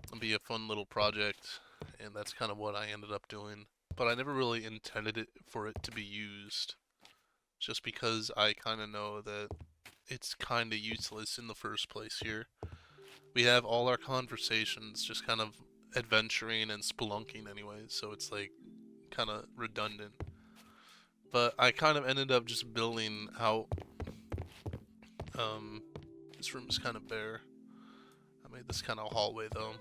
It'll be a fun little project, and that's kind of what I ended up doing. But I never really intended for it to be used, just because I kind of know that it's kind of useless in the first place here. We have all our conversations just kind of adventuring and spelunking anyways, so it's like kind of redundant. But I kind of ended up just building out This room is kind of bare. I made this kind of hallway though.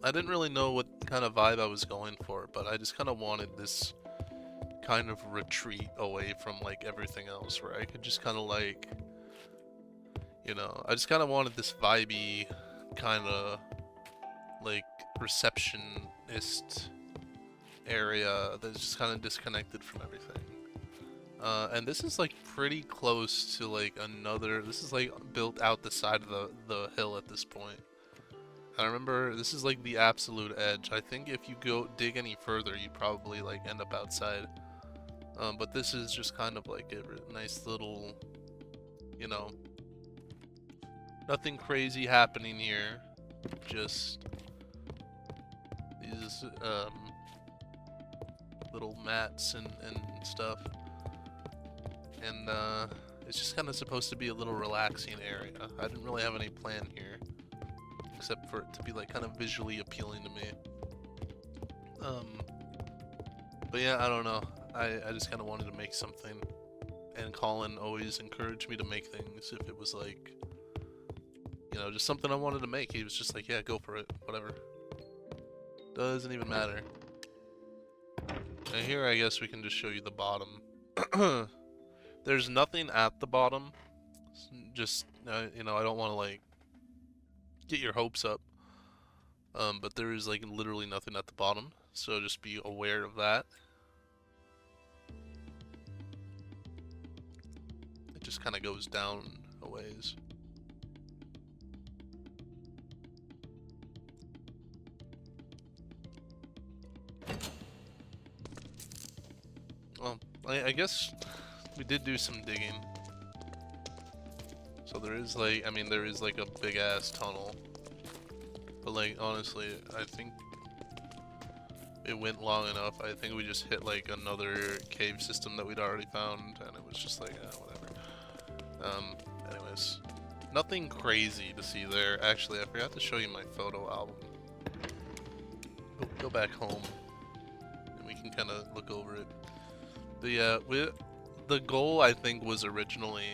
I didn't really know what kind of vibe I was going for, but I just kind of wanted this kind of retreat away from like everything else, where I could just kind of like, you know, I just kind of wanted this vibey kind of like receptionist area that's just kind of disconnected from everything. And this is like pretty close to like another, this is like built out the side of the hill at this point. I remember this is like the absolute edge. I think if you go dig any further, you'd probably like end up outside. But this is just kind of like a nice little, you know, nothing crazy happening here. Just these little mats and stuff. And it's just kind of supposed to be a little relaxing area. I didn't really have any plan here, except for it to be like kind of visually appealing to me. But yeah, I don't know. I just kind of wanted to make something, and Collin always encouraged me to make things if it was like, you know, just something I wanted to make. He was just like, yeah, go for it, whatever. Doesn't even matter. And here I guess we can just show you the bottom. There's nothing at the bottom. Just, you know, I don't want to like get your hopes up. But there is like literally nothing at the bottom, so just be aware of that. It just kind of goes down a ways. Well, I guess we did do some digging. So there is like, I mean, there is like a big ass tunnel. But like, honestly, I think it went long enough. I think we just hit like another cave system that we'd already found, and it was just like, whatever. Anyways, nothing crazy to see there. Actually, I forgot to show you my photo album. Go back home, and we can kind of look over it. But yeah, the goal I think was originally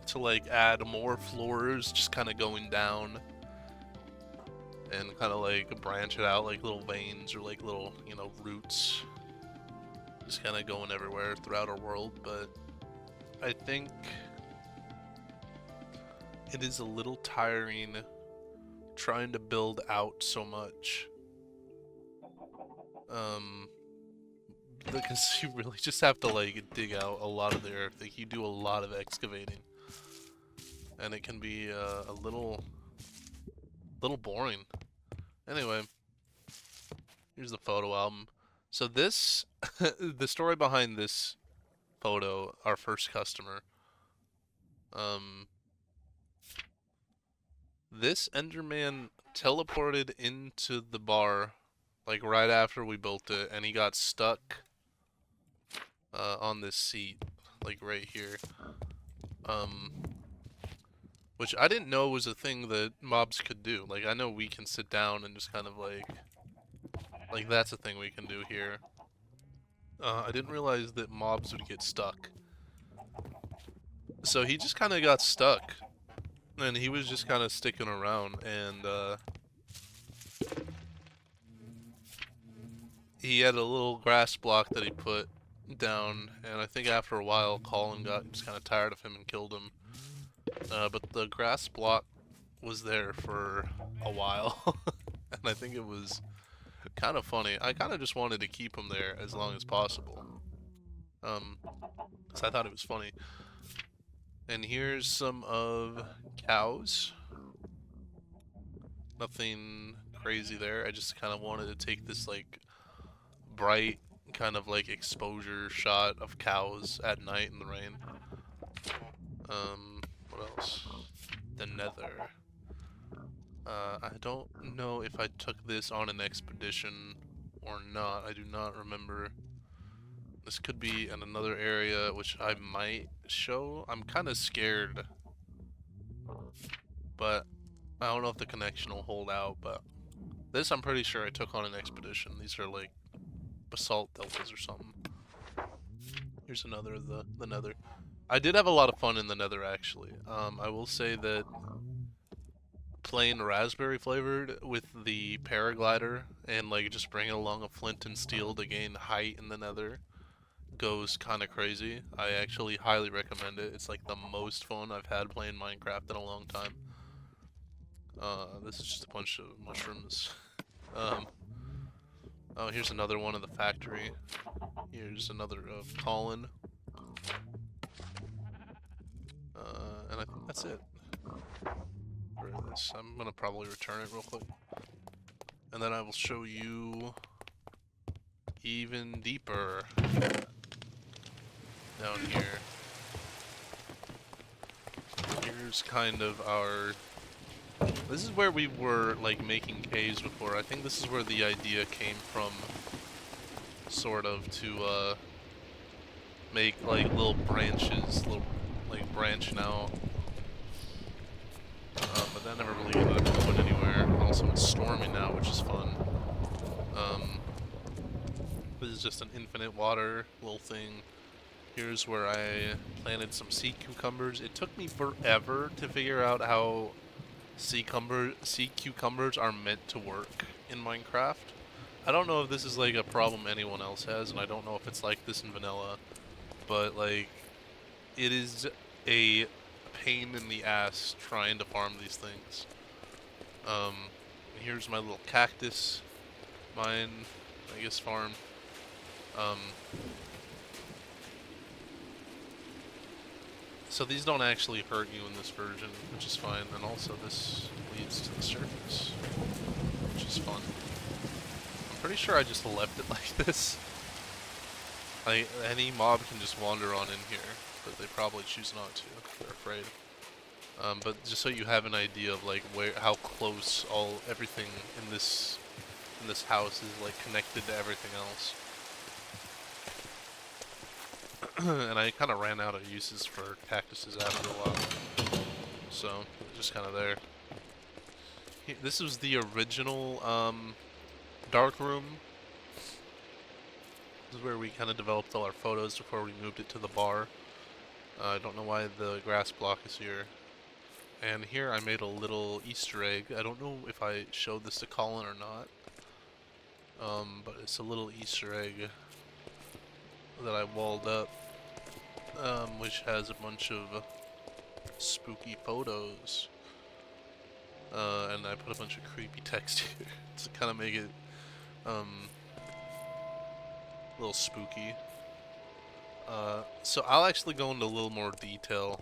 to like add more floors, just kind of going down, and kind of like branch it out like little veins or like little, you know, roots, just kind of going everywhere throughout our world. But I think it is a little tiring trying to build out so much. Because you really just have to like dig out a lot of the earth. Like, you do a lot of excavating, and it can be a little boring. Anyway, here's the photo album. So this, the story behind this photo, our first customer. This Enderman teleported into the bar like right after we built it, and he got stuck on this seat, like right here. Which I didn't know was a thing that mobs could do. Like, I know we can sit down and just kind of like that's a thing we can do here. I didn't realize that mobs would get stuck. So he just kind of got stuck, and he was just kind of sticking around, and he had a little grass block that he put down, and I think after a while Collin got just kind of tired of him and killed him. But the grass block was there for a while, and I think it was kind of funny. I kind of just wanted to keep him there as long as possible, because I thought it was funny. And here's some of cows. Nothing crazy there. I just kind of wanted to take this like bright kind of like exposure shot of cows at night in the rain. What else? The Nether. I don't know if I took this on an expedition or not. I do not remember. This could be in another area, which I might show. I'm kind of scared, but I don't know if the connection will hold out. But this, I'm pretty sure I took on an expedition. These are like basalt deltas or something. Here's another of the Nether. I did have a lot of fun in the Nether, actually. I will say that plain raspberry flavored with the paraglider and like just bringing along a flint and steel to gain height in the Nether goes kind of crazy. I actually highly recommend it. It's like the most fun I've had playing Minecraft in a long time. This is just a bunch of mushrooms. Um, oh, here's another one of the factory. Here's another of Collin. And I think that's it for this. I'm gonna probably return it real quick. And then I will show you even deeper down here. Here's kind of our... This is where we were like making caves before. I think this is where the idea came from, sort of, to make like little branches, little like branching out. But that never really ended up going anywhere. Also, it's storming now, which is fun. This is just an infinite water little thing. Here's where I planted some sea cucumbers. It took me forever to figure out how sea cucumbers are meant to work in Minecraft. I don't know if this is like a problem anyone else has, and I don't know if it's like this in vanilla, but like it is a pain in the ass trying to farm these things. Here's my little cactus mine, I guess, farm. So these don't actually hurt you in this version, which is fine, and also this leads to the surface, which is fun. I'm pretty sure I just left it like this. Like, any mob can just wander on in here, but they probably choose not to. They're afraid. But just so you have an idea of like how close everything in this house is like connected to everything else. And I kind of ran out of uses for cactuses after a while, so just kind of there. This was the original dark room. This is where we kind of developed all our photos before we moved it to the bar. I don't know why the grass block is here. And here I made a little Easter egg. I don't know if I showed this to Collin or not. But it's a little Easter egg that I walled up, which has a bunch of spooky photos. And I put a bunch of creepy text here to kind of make it a little spooky. So I'll actually go into a little more detail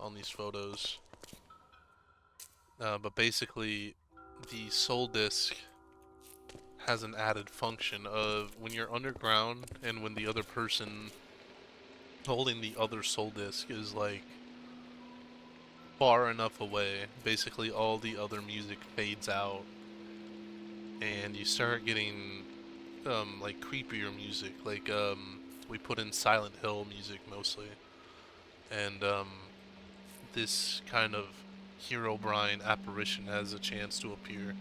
on these photos. But basically, the soul disc has an added function of when you're underground and when the other person holding the other soul disc is like far enough away, basically all the other music fades out and you start getting like creepier music. Like we put in Silent Hill music mostly, and this kind of Herobrine apparition has a chance to appear.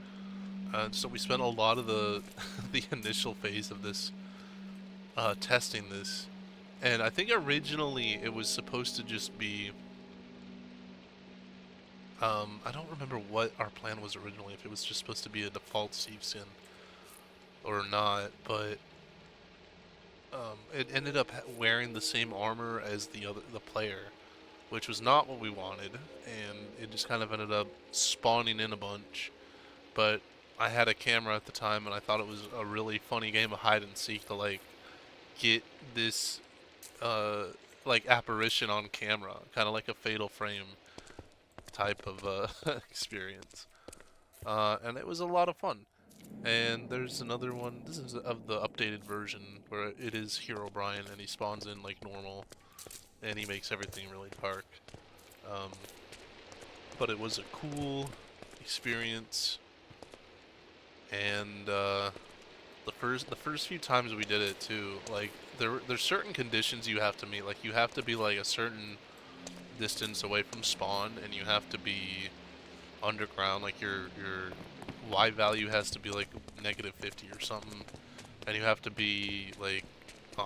So we spent a lot of the the initial phase of this testing this, and I think originally it was supposed to just be I don't remember what our plan was originally, if it was just supposed to be a default Steve skin or not, but it ended up wearing the same armor as the player, which was not what we wanted, and it just kind of ended up spawning in a bunch. But I had a camera at the time, and I thought it was a really funny game of hide and seek to like get this like apparition on camera, kind of like a Fatal Frame type of experience, and it was a lot of fun. And there's another one. This is of the updated version where it is Herobrine, and he spawns in like normal, and he makes everything really dark. But it was a cool experience, and the first few times we did it too, like there's certain conditions you have to meet. Like you have to be like a certain distance away from spawn, and you have to be underground. Like your Y value has to be like -50 or something, and you have to be like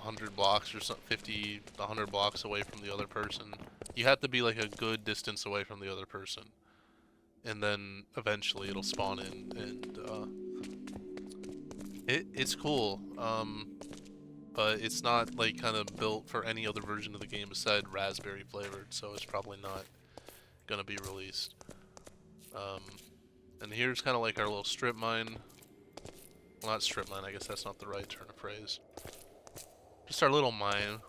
100 blocks or something, 50, 100 blocks away from the other person. You have to be like a good distance away from the other person. And then eventually it'll spawn in, and it's cool. But it's not like kind of built for any other version of the game besides raspberry flavored, so it's probably not gonna be released. And here's kind of like our little strip mine. Well, not strip mine, I guess that's not the right turn of phrase. Just our little mine.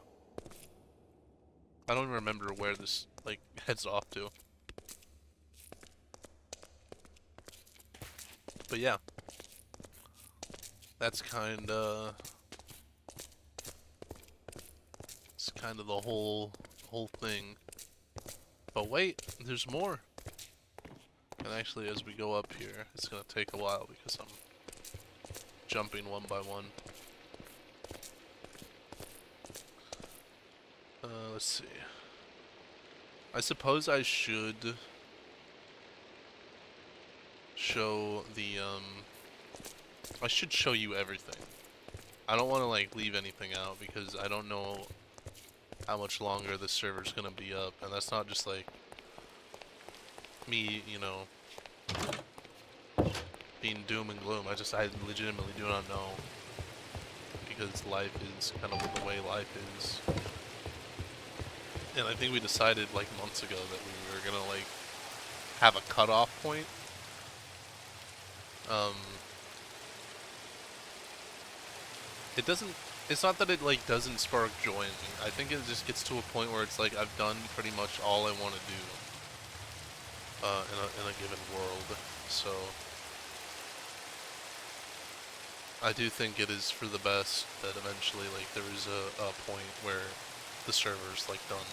I don't even remember where this like heads off to. But yeah. That's kinda it's kind of the whole thing. But wait, there's more. And actually as we go up here, it's gonna take a while because I'm jumping one by one. Let's see. I suppose I should show the, I should show you everything. I don't want to, like, leave anything out because I don't know how much longer this server's gonna be up. And that's not just, like, me, you know, being doom and gloom. I legitimately do not know. Because life is kind of the way life is. And I think we decided like months ago that we were gonna like have a cutoff point. It's not that it like doesn't spark joy in me. I think it just gets to a point where it's like I've done pretty much all I want to do in a given world. So I do think it is for the best that eventually like there is a point where the server's like done.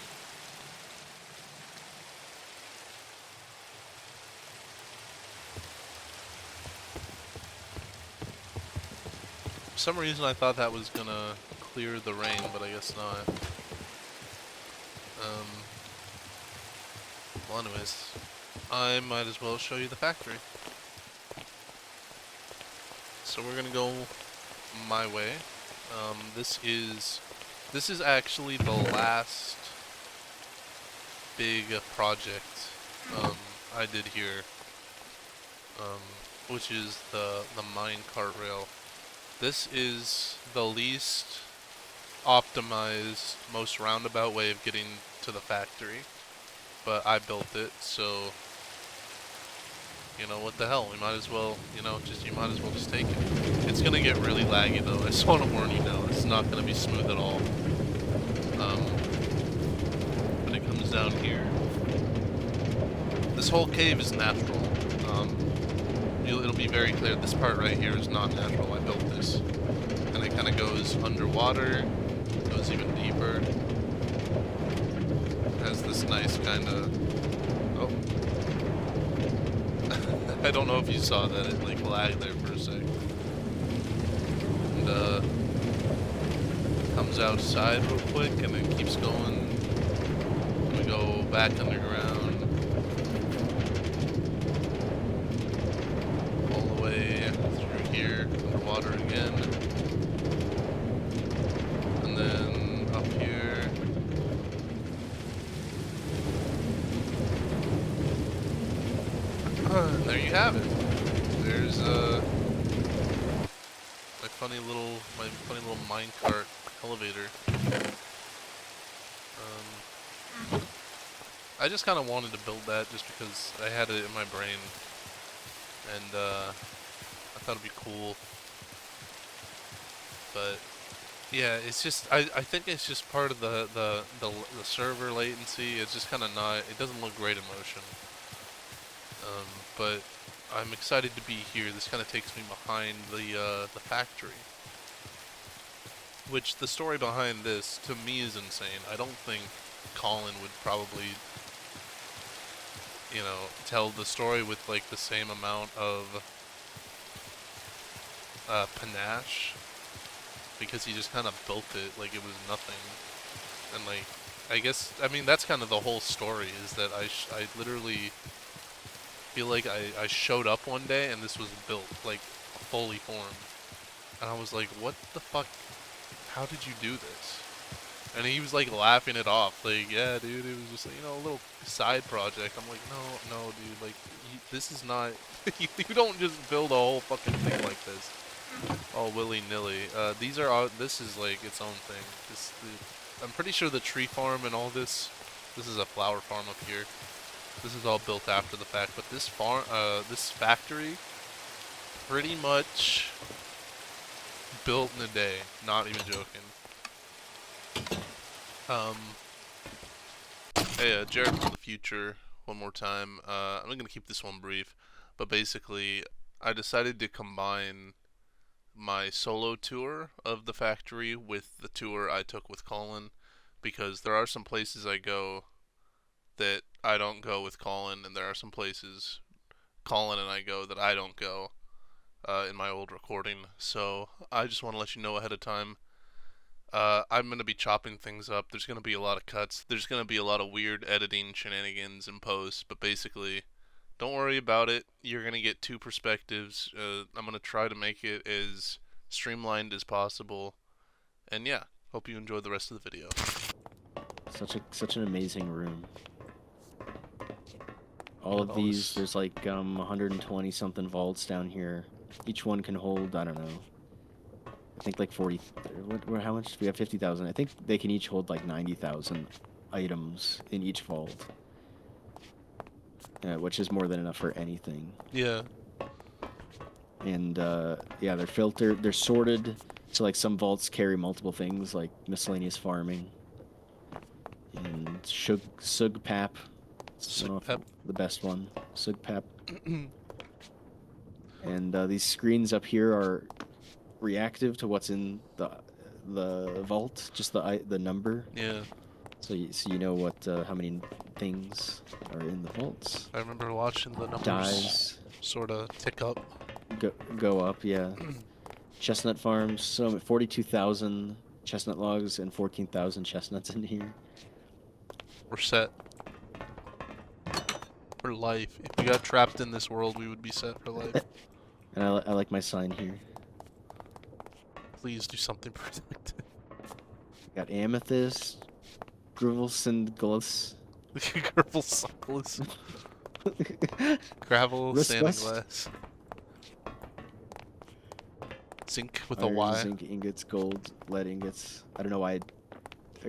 For some reason I thought that was gonna clear the rain, but I guess not. Well anyways, I might as well show you the factory. So we're gonna go my way. This is actually the last big project I did here, which is the minecart rail. This is the least optimized, most roundabout way of getting to the factory, but I built it, so you know what the hell? We might as well, you might as well just take it. It's gonna get really laggy though. I just want to warn you now. It's not gonna be smooth at all. When it comes down here, this whole cave is natural. It'll be very clear. This part right here is not natural. I built this, and it kind of goes underwater, goes even deeper. Has this nice kind of. Oh. I don't know if you saw that, it like lagged there for a sec. And comes outside real quick and then keeps going. And we go back underground. All the way through here, underwater again. And then up here. And there you have it. There's my funny little minecart elevator. I just kind of wanted to build that just because I had it in my brain, and I thought it'd be cool. But yeah, it's just I think it's just part of the server latency. It's just kind of not. It doesn't look great in motion. But I'm excited to be here. This kind of takes me behind the factory. Which, the story behind this, to me, is insane. I don't think Collin would probably, you know, tell the story with, like, the same amount of panache. Because he just kind of built it like it was nothing. And, like, I mean, that's kind of the whole story, is that I literally feel like I showed up one day and this was built, like, fully formed. And I was like, what the fuck how did you do this? And he was like laughing it off, like, yeah, dude, it was just like, a little side project. I'm like, no, dude, like, this is not, you don't just build a whole fucking thing like this, all willy-nilly. These are all, this is like its own thing. I'm pretty sure the tree farm and all this is a flower farm up here. This is all built after the fact, but this this factory, pretty much built in a day. Not even joking. Hey, Jared from the future, one more time. I'm gonna keep this one brief, but basically, I decided to combine my solo tour of the factory with the tour I took with Collin, because there are some places I go that I don't go with Collin, and there are some places Collin and I go that I don't go in my old recording. So I just want to let you know ahead of time. I'm going to be chopping things up. There's going to be a lot of cuts. There's going to be a lot of weird editing shenanigans in post, but basically, don't worry about it. You're going to get two perspectives. I'm going to try to make it as streamlined as possible. And yeah, hope you enjoy the rest of the video. Such an amazing room. All of these, there's like 120 something vaults down here. Each one can hold, I don't know, I think like 40. How much do we have? 50,000. I think they can each hold like 90,000 items in each vault, which is more than enough for anything. Yeah. And yeah, they're filtered. They're sorted. So like some vaults carry multiple things, like miscellaneous farming and Sugpap. Sugpap. The best one, Sugpap. And these screens up here are reactive to what's in the vault, just the number. Yeah. So you know what how many things are in the vaults. I remember watching the numbers Dies sort of tick up. Go up, yeah. Chestnut farms, so 42,000 chestnut logs and 14,000 chestnuts in here. We're set for life. If we got trapped in this world, we would be set for life. And I like my sign here. Please do something productive. Got amethyst, Gruvelsinglus. Gruvelsinglus. Gravel, sand, and glass. Zinc with a Y. Zinc ingots, gold, lead ingots. I don't know why.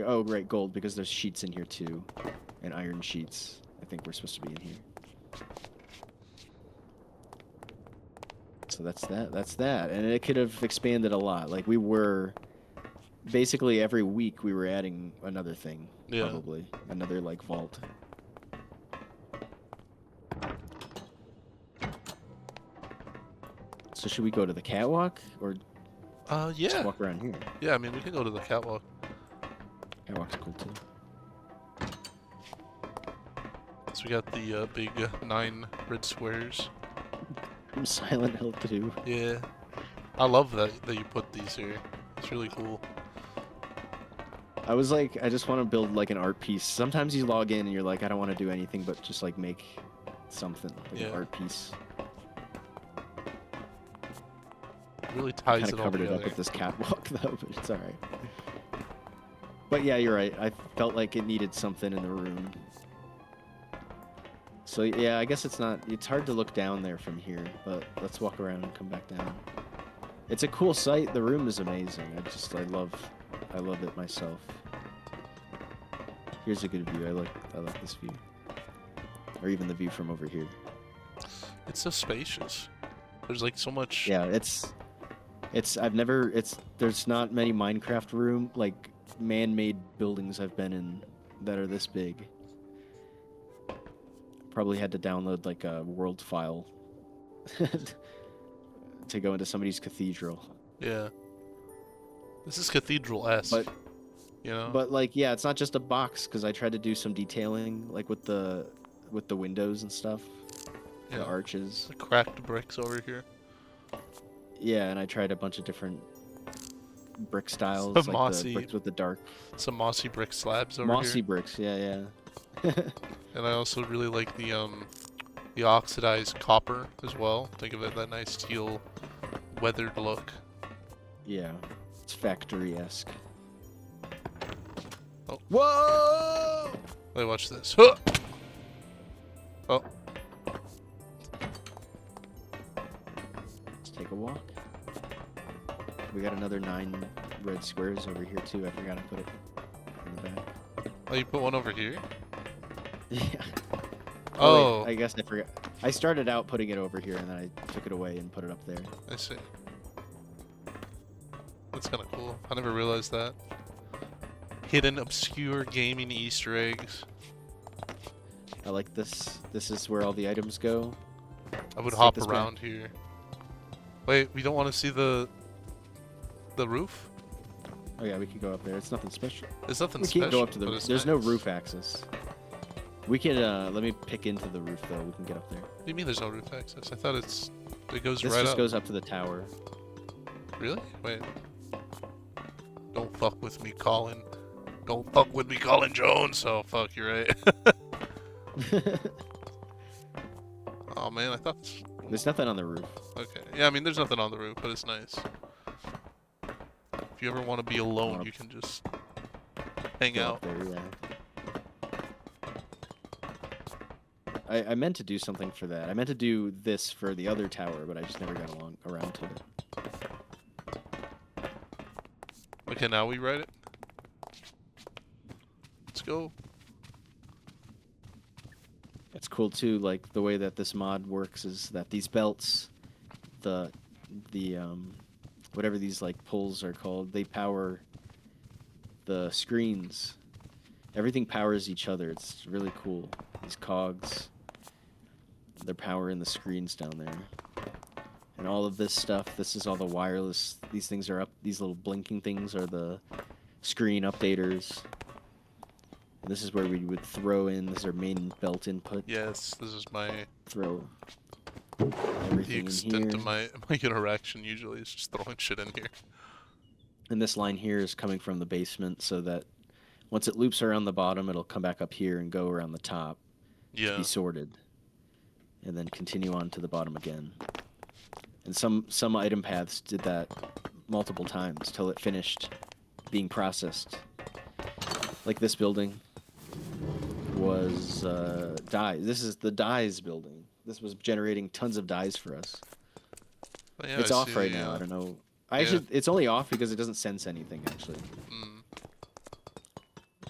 Oh, right, gold, because there's sheets in here too. And iron sheets. I think we're supposed to be in here. So that's that. And it could have expanded a lot. Like, we were... Basically, every week we were adding another thing. Yeah. Probably. Another, like, vault. So should we go to the catwalk? Or yeah. just walk around here? Yeah, I mean, we can go to the catwalk. Catwalk's cool, too. So we got the big 9 red squares. From Silent Hill 2. Yeah. I love that you put these here. It's really cool. I was like, I just want to build like an art piece. Sometimes you log in and you're like, I don't want to do anything but just like make something, like an art piece. It really ties Kind it of all covered together. it up with this catwalk though, but it's alright. But yeah, you're right. I felt like it needed something in the room. So yeah, I guess it's hard to look down there from here, but let's walk around and come back down. It's a cool site. The room is amazing. I love it myself. Here's a good view. I like this view. Or even the view from over here. It's so spacious. There's like so much. Yeah, there's not many Minecraft room, like man-made buildings I've been in that are this big. Probably had to download like a world file to go into somebody's cathedral. Yeah. This is cathedral-esque. But, you know? But like, yeah, it's not just a box, because I tried to do some detailing, like with the windows and stuff, yeah. The arches. The cracked bricks over here. Yeah, and I tried a bunch of different brick styles, Some like mossy, the bricks with the dark. Some mossy brick slabs over here. Mossy bricks, yeah. And I also really like the oxidized copper as well. Think of it, that nice teal weathered look. Yeah, it's factory-esque. Whoa! Wait, watch this. Huh! Oh, Let's take a walk. We got another 9 red squares over here too. I forgot to put it in the back. oh, you put one over here? Yeah. Oh, Wait, I guess I forgot. I started out putting it over here and then I took it away and put it up there. I see. That's kind of cool. I never realized that. Hidden, obscure gaming Easter eggs. I like this. This is where all the items go. I would Let's hop take this around here. Wait, we don't want to see the roof? Oh yeah, we can go up there. It's nothing special. There's nothing We special. can't go up to the. but it's There's no nice. roof access. We can. Let me pick into the roof though. We can get up there. What do you mean there's no roof access? I thought it goes This right just up. goes up to the tower. Really? Wait. Don't fuck with me, Collin. Don't fuck with me, Collin Jones. Oh fuck, you're right. Oh man, I thought. There's nothing on the roof. Okay. Yeah, I mean, there's nothing on the roof, but it's nice. If you ever want to be alone, you can just hang Go out. up there, yeah. I meant to do something for that. I meant to do this for the other tower, but I just never got around to it. Okay, now we write it. Let's go. It's cool too, like the way that this mod works is that these belts, the whatever these like pulls are called, they power the screens. Everything powers each other. It's really cool. These cogs, they're powering the screens down there. And all of this stuff, this is all the wireless. These things are up. These little blinking things are the screen updaters. And this is where we would throw in. This is our main belt input. Yes, this is my Throw the everything in extent here. of my interaction usually is just throwing shit in here. And this line here is coming from the basement, so that once it loops around the bottom, it'll come back up here and go around the top to Yeah. be sorted, and then continue on to the bottom again. And some item paths did that multiple times till it finished being processed. Like this building was dye. This is the dyes building. This was generating tons of dyes for us. But yeah, It's I off see, right now. I don't know. I yeah. should. It's only off because it doesn't sense anything actually. Mm.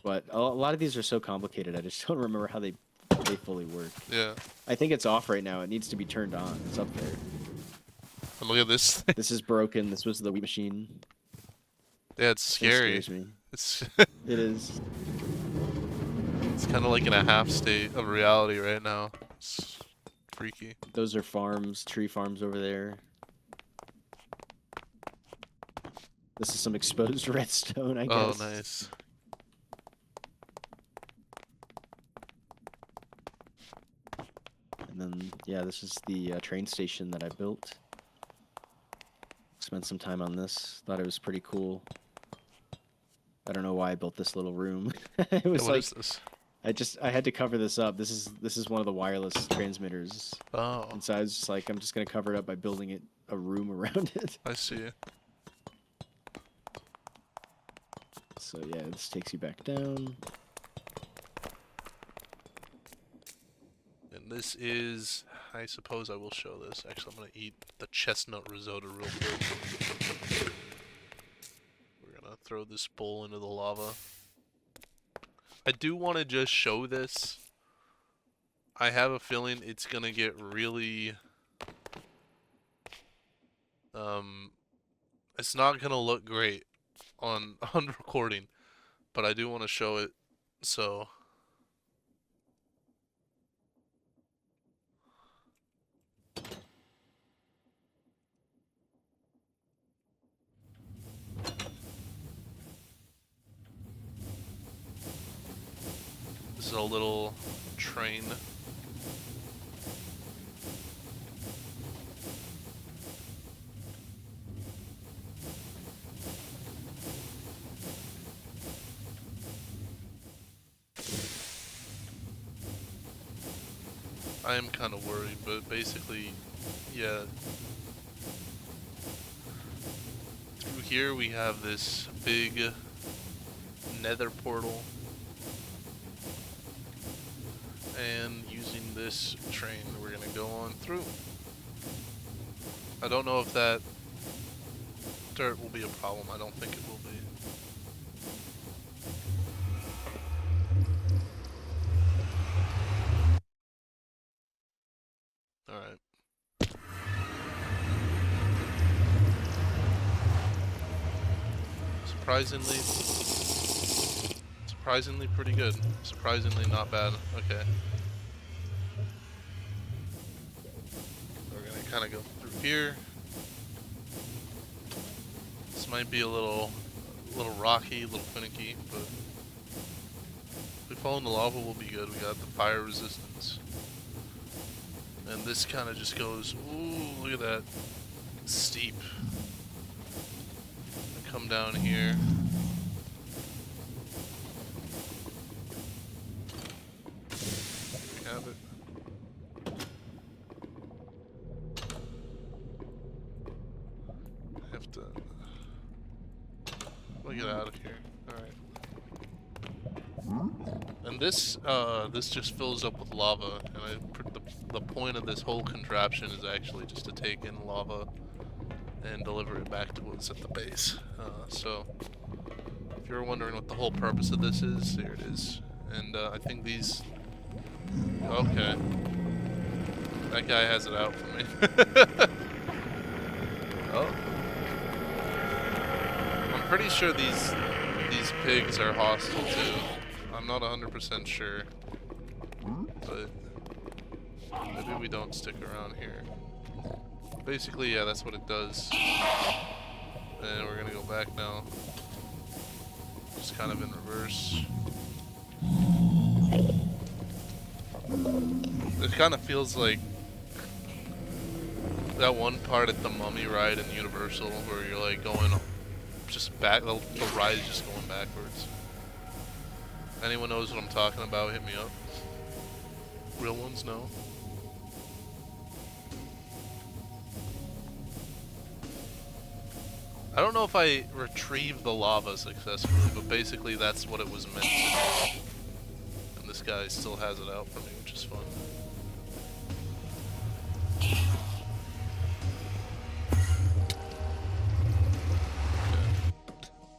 But a lot of these are so complicated. I just don't remember how they fully work. Yeah. I think it's off right now. It needs to be turned on. It's up there. And look at this thing. This is broken. This was the wheat machine. Yeah, it's It scary. scares me. It's It is. it's kind of like in a half state of reality right now. It's freaky. Those are farms, tree farms over there. This is some exposed redstone, I Oh, guess. nice. And then, yeah, this is the train station that I built. Spent some time on this. Thought it was pretty cool. I don't know why I built this little room. It Yeah, was what like is this? I had to cover this up. This is one of the wireless transmitters. Oh, And so I was just like, I'm just gonna cover it up by building it a room around it. I see. So yeah, this takes you back down. And this is, I suppose I will show this. Actually, I'm gonna eat the chestnut risotto real quick. We're gonna throw this bowl into the lava. I do want to just show this. I have a feeling it's gonna get really, it's not gonna look great on recording, but I do want to show it. So. This is a little train. I am kind of worried, but basically, yeah. Through here we have this big nether portal And using this train, we're gonna go on through. I don't know if that dirt will be a problem. I don't think it will be. Alright. Surprisingly pretty good. Surprisingly not bad. Okay. We're gonna kind of go through here. This might be a little rocky, a little finicky, but if we fall in the lava, we'll be good. We got the fire resistance. And this kind of just goes, ooh, look at that. Steep. Come down here. Have it. Have to. Let me get out of here. All right. And this just fills up with lava, and the point of this whole contraption is actually just to take in lava and deliver it back to us at the base. So, if you're wondering what the whole purpose of this is, there it is. And I think these. Okay. That guy has it out for me. Oh. I'm pretty sure these pigs are hostile too. I'm not 100% sure. But maybe we don't stick around here. Basically, yeah, that's what it does. And we're gonna go back now. Just kind of in reverse. It kind of feels like that one part at the Mummy ride in Universal where you're like going just back, the ride is just going backwards. Anyone knows what I'm talking about, hit me up. Real ones know. I don't know if I retrieved the lava successfully, but basically that's what it was meant to do. And this guy still has it out for me, which is fun.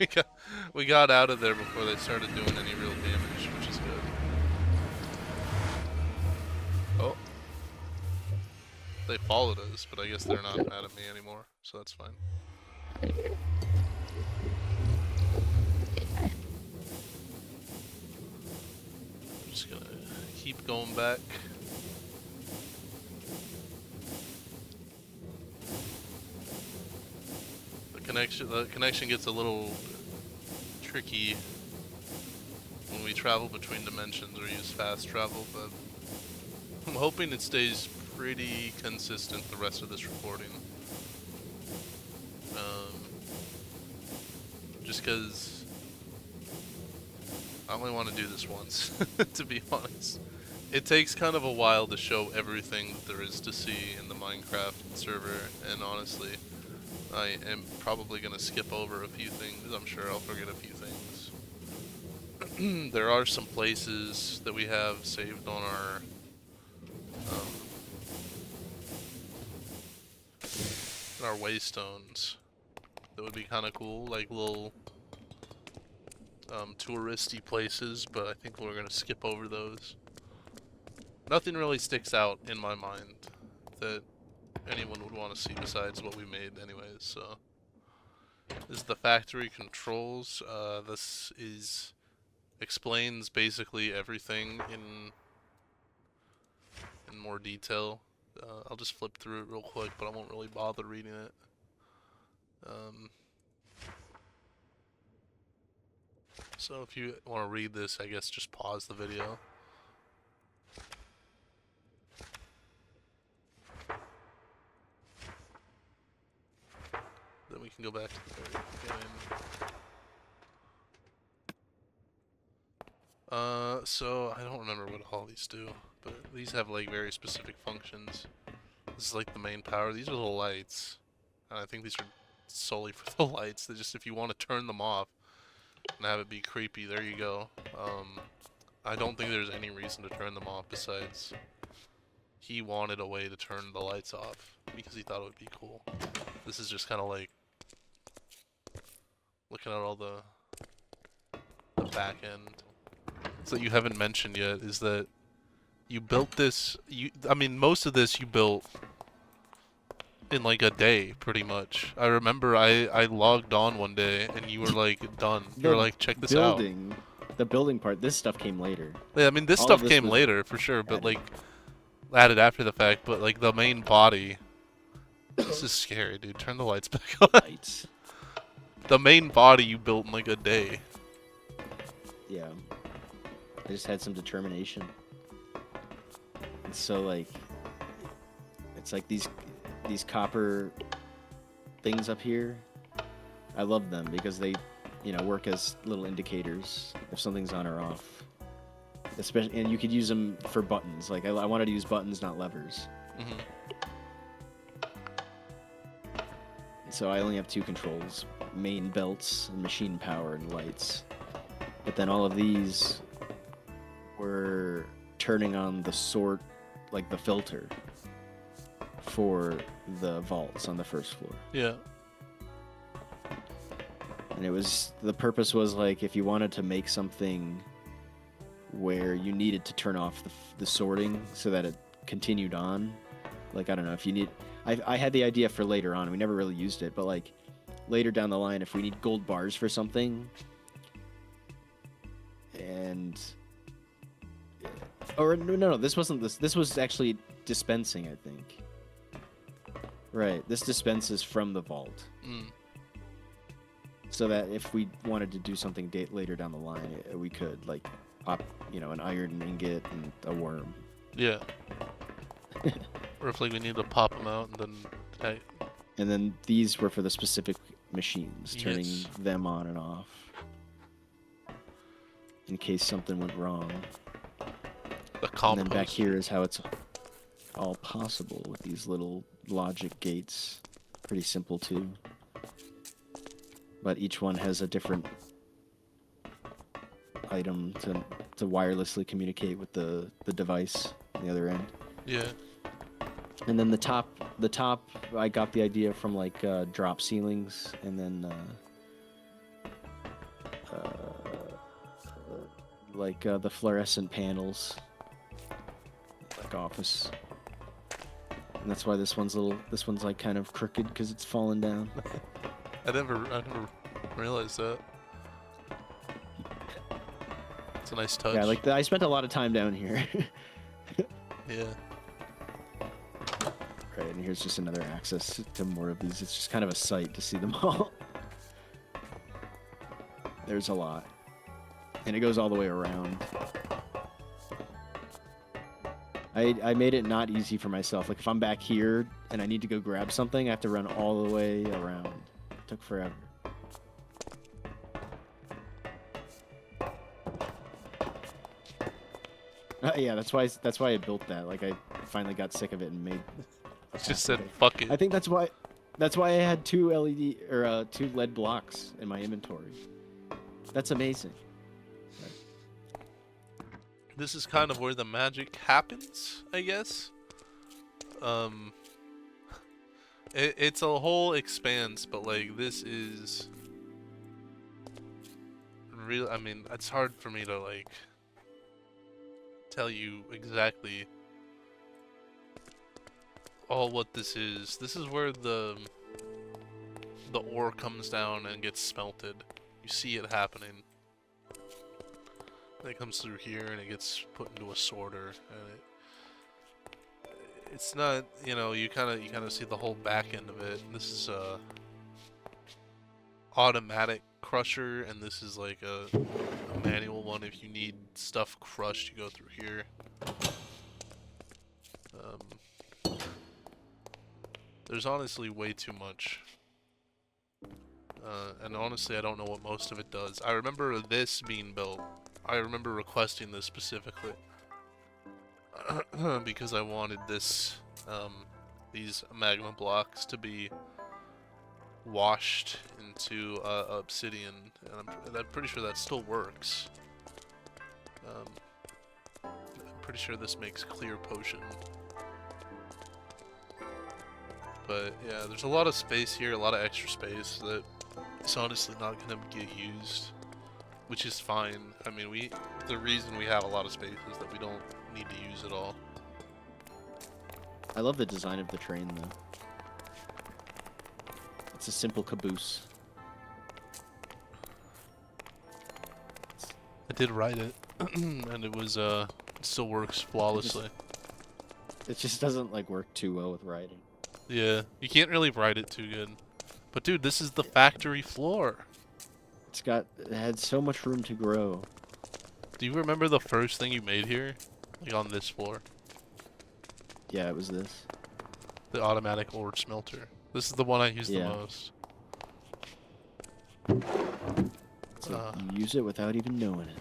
Okay. We got out of there before they started doing any real damage, which is good. Oh. They followed us, but I guess they're not mad at me anymore, so that's fine. I'm just gonna keep going back. The connection gets a little tricky when we travel between dimensions or use fast travel, but I'm hoping it stays pretty consistent the rest of this recording. Just because I only want to do this once, to be honest. It takes kind of a while to show everything that there is to see in the Minecraft server, and honestly, I am probably going to skip over a few things. I'm sure I'll forget a few things. There are some places that we have saved on our waystones that would be kind of cool, like little touristy places, but I think we're going to skip over those. Nothing really sticks out in my mind that anyone would want to see besides what we made anyways, so. This is the factory controls. This explains basically everything in more detail. I'll just flip through it real quick, but I won't really bother reading it. So if you want to read this, I guess just pause the video. Then we can go back to the very beginning. So I don't remember what all these do, but these have like very specific functions. This is like the main power. These are the lights, and I think these are solely for the lights. They're just if you want to turn them off and have it be creepy, there you go. I don't think there's any reason to turn them off besides he wanted a way to turn the lights off because he thought it would be cool. This is just kind of like looking at all the back end. So you haven't mentioned yet is that you built this. I mean, most of this you built in like a day, pretty much. I remember I logged on one day and you were like done. You were like, check this out. The building part. This stuff came later. Yeah, I mean, this All stuff of this came was later for sure, but added. like added after the fact. But like the main body. This is scary, dude. Turn the lights back on. Lights. The main body you built in like a day. Yeah. I just had some determination. And so like it's like these copper things up here. I love them because they, you know, work as little indicators if something's on or off. Especially, and you could use them for buttons. Like I wanted to use buttons, not levers. Mm-hmm. So I only have 2 controls: main belts and machine power and lights. But then all of these were turning on the sort, like the filter for the vaults on the first floor. Yeah. And it was, the purpose was like if you wanted to make something where you needed to turn off the sorting so that it continued on. Like, I don't know, if you need, I had the idea for later on. We never really used it, but like later down the line, if we need gold bars for something, and or no, this wasn't this. This was actually dispensing, I think. Right, this dispenses from the vault. Mm. So that if we wanted to do something later down the line, we could, like, pop, you know, an iron ingot and a worm. Yeah. Or if like we need to pop them out and then. And then these were for the specific machines, turning Yes. them on and off in case something went wrong. The compost. And then back here is how it's all possible with these little logic gates. Pretty simple too. But each one has a different item to wirelessly communicate with the device on the other end. Yeah. And then the top, I got the idea from like drop ceilings, and then like the fluorescent panels, like office. And that's why this one's like kind of crooked because it's fallen down. I never realized that. It's a nice touch. Yeah, like I spent a lot of time down here. Yeah. Right, and here's just another access to more of these. It's just kind of a sight to see them all. There's a lot. And it goes all the way around. I made it not easy for myself. Like if I'm back here and I need to go grab something, I have to run all the way around. It took forever. Yeah, that's why I built that. Like I finally got sick of it and made. Just said fuck it. I think that's why I had 2 LED or 2 LED blocks in my inventory. That's amazing. This is kind of where the magic happens, I guess. It's a whole expanse, but like this is real. I mean, it's hard for me to like tell you exactly all what this is. This is where the ore comes down and gets smelted. You see it happening. It comes through here and it gets put into a sorter, and it's not, you know, you kind of see the whole back end of it. This is a automatic crusher, and this is like a manual one. If you need stuff crushed, you go through here. There's honestly way too much. And honestly, I don't know what most of it does. I remember this being built. I remember requesting this specifically. Because I wanted this, these magma blocks to be washed into obsidian. And I'm pretty sure that still works. Pretty sure this makes clear potion. But yeah, there's a lot of space here, a lot of extra space that is honestly not gonna get used, which is fine. I mean, the reason we have a lot of space is that we don't need to use it all. I love the design of the train, though. It's a simple caboose. I did write it, and it was it still works flawlessly. It just doesn't like work too well with riding. Yeah, you can't really write it too good. But dude, this is the factory floor. It had so much room to grow. Do you remember the first thing you made here? Like on this floor? Yeah, it was this. The automatic ore smelter. This is the one I use the Yeah. most. So you use it without even knowing it.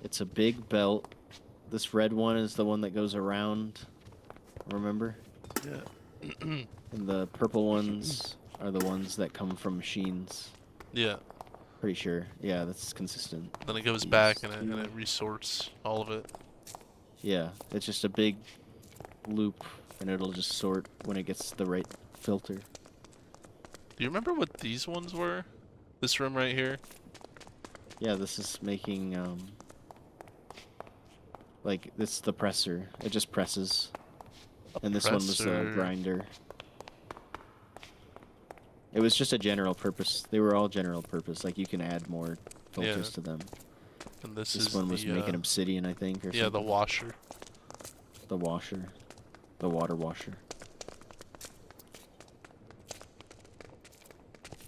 It's a big belt. This red one is the one that goes around. Remember? Yeah. And the purple ones are the ones that come from machines. Yeah. Pretty sure. Yeah, that's consistent. Then it goes back and it resorts all of it. Yeah, it's just a big loop, and it'll just sort when it gets the right filter. Do you remember what these ones were? This room right here? Yeah, this is making, like, this is the presser. It just presses. And this one was the grinder. It was just a general purpose. They were all general purpose. Like, you can add more filters to them. And this This is one was the, making obsidian, I think, or yeah, something. the washer. The washer. The water washer.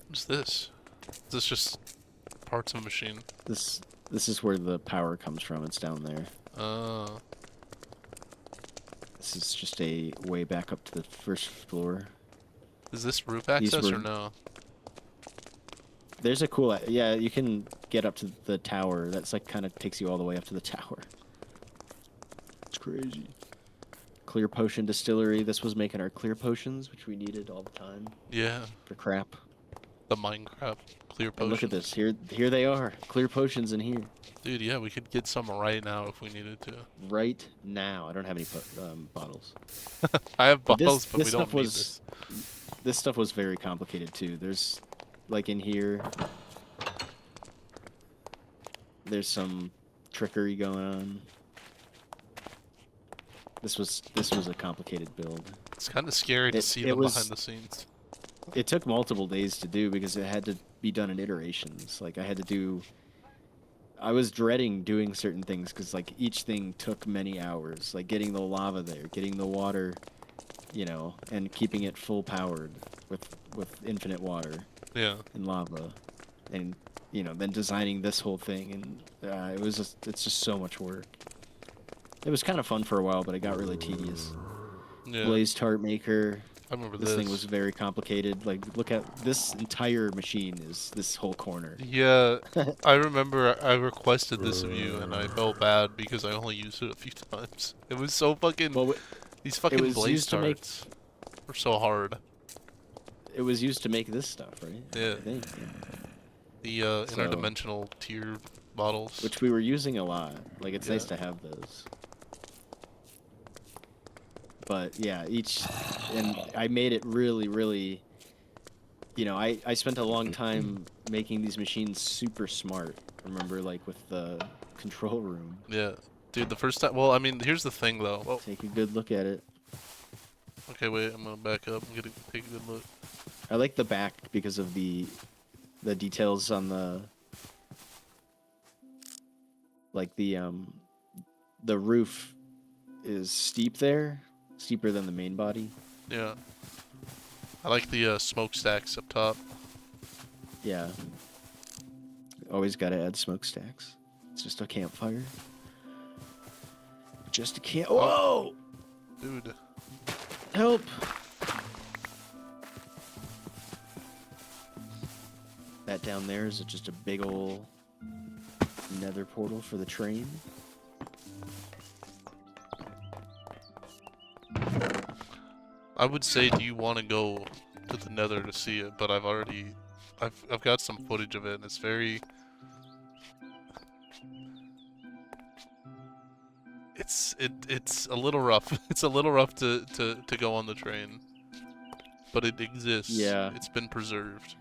What's this? Is this just parts of a machine? This is where the power comes from. It's down there. Oh. This is just a way back up to the first floor. Is this roof access or no? There's a cool... Yeah, you can get up to the tower. That's like kind of takes you all the way up to the tower. It's crazy. Clear potion distillery. This was making our clear potions, which we needed all the time. Yeah. For crap. The Minecraft clear potions. And look at this. Here they are. Clear potions in here. Dude, yeah, we could get some right now if we needed to. Right now. I don't have any bottles. I have bottles, but we don't need this. This stuff was very complicated too. There's, like in here, there's some trickery going on. This was a complicated build. It's kind of scary to see them behind the scenes. It took multiple days to do because it had to be done in iterations. Like I was dreading doing certain things because like each thing took many hours. Like getting the lava there, getting the water, you know, and keeping it full powered with infinite water. Yeah. And lava, and you know, then designing this whole thing, and it's just so much work. It was kind of fun for a while, but it got really tedious. Yeah. Blaze tart maker. I remember this thing was very complicated. Like, look at this entire machine is this whole corner. Yeah, I remember I requested this of you, and I felt bad because I only used it a few times. It was so fucking... Well, these fucking blaze tarts were so hard. It was used to make this stuff, right? Yeah. I think, The interdimensional tier bottles. Which we were using a lot. Like, it's nice to have those. But yeah, and I made it really, really, you know, I spent a long time making these machines super smart. Remember, like with the control room. Yeah, dude, the first time. Well, I mean, here's the thing, though. Whoa. Take a good look at it. Okay, wait, I'm gonna back up. I'm gonna take a good look. I like the back because of the details on the, like the roof is steep there. Steeper than the main body. Yeah. I like the smokestacks up top. Yeah. Always gotta add smokestacks. It's just a campfire. Just a camp. Whoa! Dude. Help! That down there is just a big ol' nether portal for the train. I would say, do you want to go to the nether to see it? But I've already I've got some footage of it, and it's very. It's a little rough. It's a little rough to go on the train, but it exists. Yeah. It's been preserved.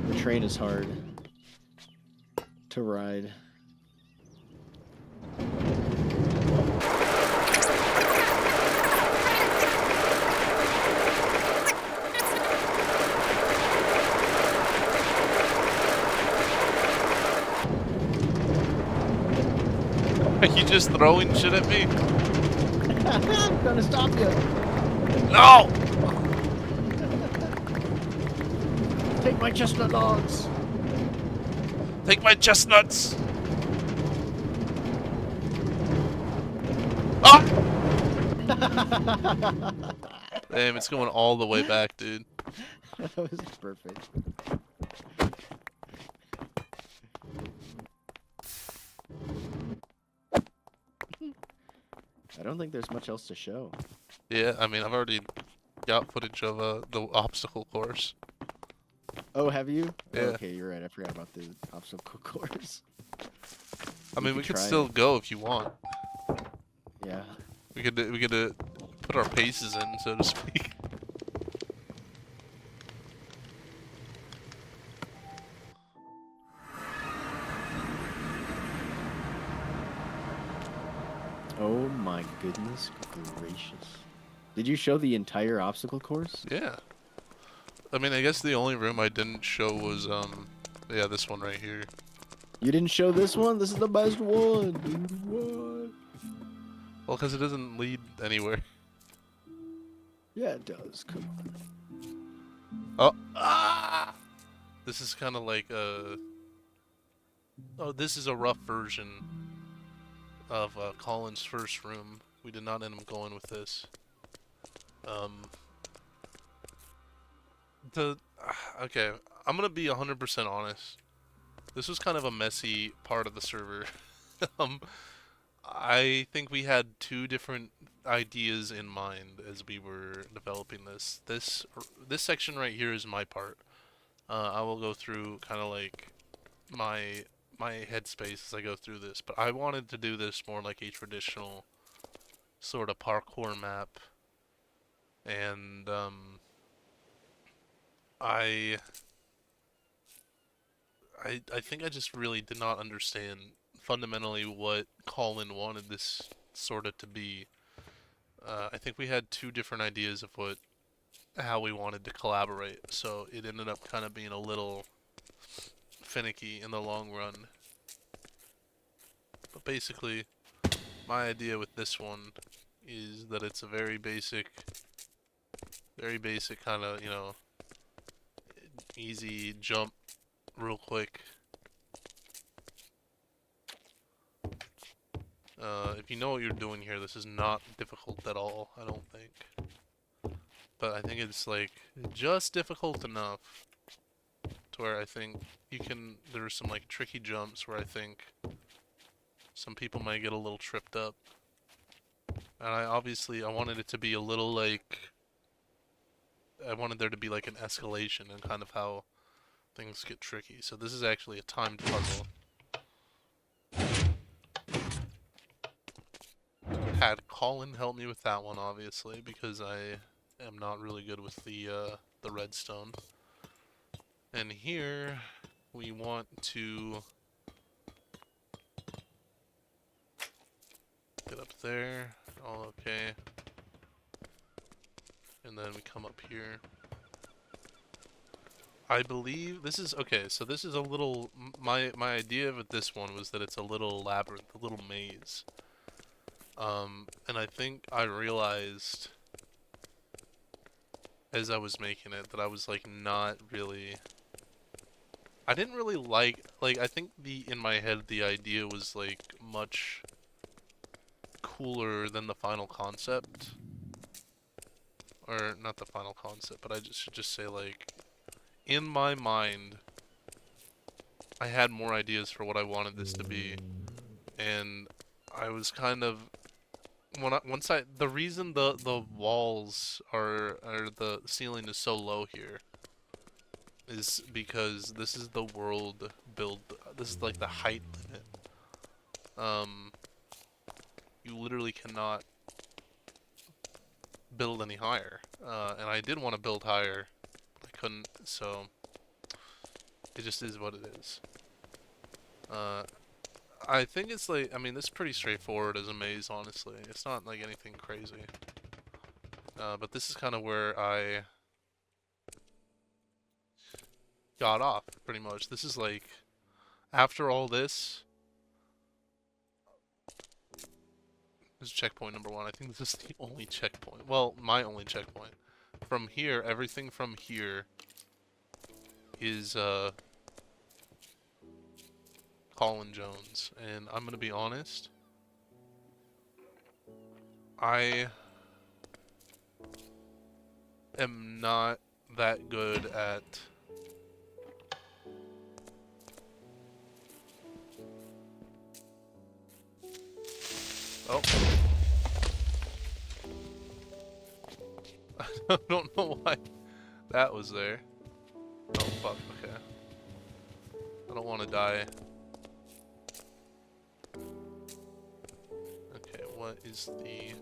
The train is hard to ride. Are you just throwing shit at me? I'm trying to stop you. No! Take my chestnut logs. Take my chestnuts! Ah! Damn, it's going all the way back, dude. That was perfect. I don't think there's much else to show. Yeah, I mean, I've already got footage of the obstacle course. Oh, have you? Yeah. Oh, okay, you're right. I forgot about the obstacle course. I mean, we could try still it. go if you want. Yeah. We could put our paces in, so to speak. Oh my goodness gracious. Did you show the entire obstacle course? Yeah. I mean, I guess the only room I didn't show was, yeah, this one right here. You didn't show this one? This is the best one, dude. What? Well, because it doesn't lead anywhere. Yeah, it does. Come on. Oh! Ah! This is kind of like oh, this is a rough version of Collin's first room. We did not end up going with this. Okay, I'm gonna be 100% honest. This was kind of a messy part of the server. I think we had two different ideas in mind as we were developing this. This section right here is my part. I will go through kind of like my headspace as I go through this, but I wanted to do this more like a traditional sort of parkour map, and I think I just really did not understand fundamentally what Collin wanted this sort of to be. I think we had two different ideas of how we wanted to collaborate, so it ended up kind of being a little finicky in the long run. But basically, my idea with this one is that it's a very basic kind of, you know, easy jump real quick. If you know what you're doing here, this is not difficult at all, I don't think. But I think it's like just difficult enough to where I think there are some like tricky jumps where I think some people might get a little tripped up. And I wanted it to be a little like, I wanted there to be like an escalation in kind of how things get tricky. So this is actually a timed puzzle. Had Collin help me with that one, obviously, because I am not really good with the redstone. And here we want to get up there, all okay. And then we come up here. I believe this is okay. So this is a little. My idea with this one was that it's a little labyrinth, a little maze. And I think I realized as I was making it that I was like not really. I didn't really like I think in my head the idea was like much cooler than the final concept. Or not the final concept, but I should just say like in my mind I had more ideas for what I wanted this to be, and I was kind of the reason the walls or the ceiling is so low here is because this is the world build. This is like the height limit. You literally cannot build any higher. And I did want to build higher. I couldn't, so it just is what it is. I think it's like, I mean, this is pretty straightforward as a maze, honestly. It's not like anything crazy. But this is kind of where I got off, pretty much. This is like, after all this is checkpoint number 1. I think this is the only checkpoint. Well, my only checkpoint. From here, everything from here is, Collin Jones. And I'm gonna be honest, I am not that good at oh. I don't know why that was there. Oh fuck, okay. I don't want to die. Okay, what is the...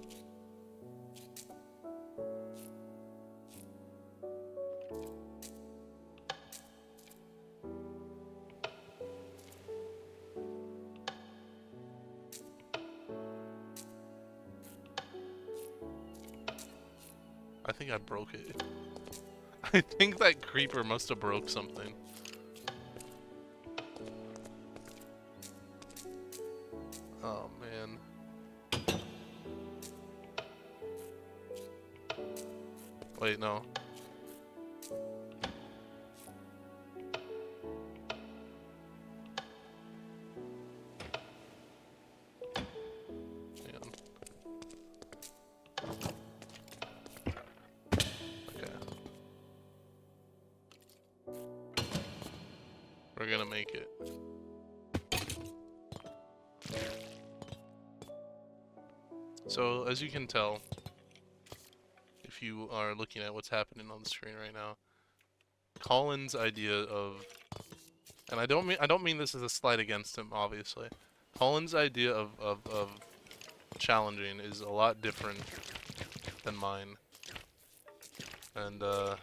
I think I broke it. I think that creeper must have broke something. Oh man. Wait, no. Hang on. Okay. We're gonna make it. So, as you can tell, if you are looking at what's happening on the screen right now, Collin's idea of, and I don't mean this as a slight against him, obviously. Collin's idea of challenging is a lot different than mine. And, a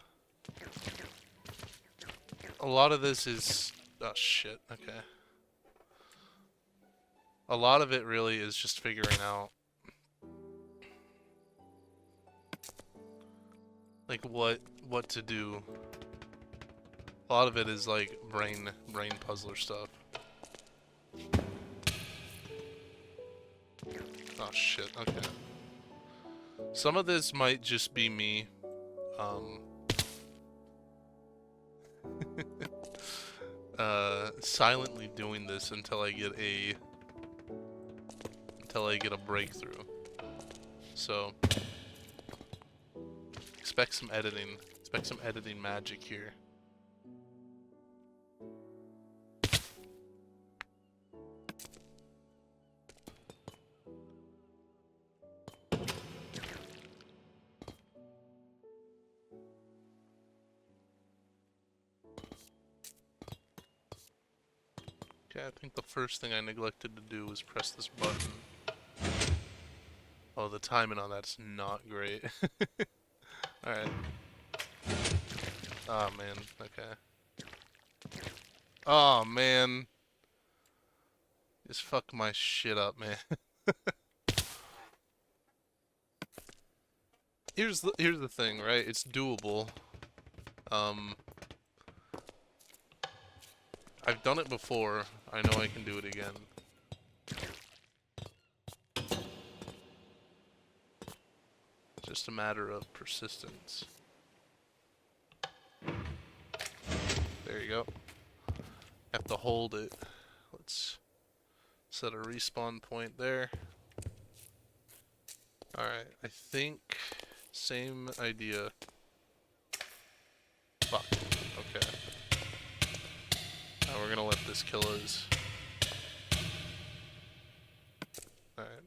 lot of this is, oh shit, okay. A lot of it really is just figuring out like what to do. A lot of it is like brain puzzler stuff. Oh shit, okay. Some of this might just be me silently doing this until I get a breakthrough. So expect some editing magic here. Okay, I think the first thing I neglected to do was press this button. Oh, the timing on that's not great. Alright. Oh man, okay. Oh man. Just fuck my shit up, man. Here's the thing, right? It's doable. I've done it before. I know I can do it again. It's just a matter of persistence. There you go. Have to hold it. Let's set a respawn point there. Alright, I think same idea. Fuck. Okay. Now we're gonna let this kill us. Alright.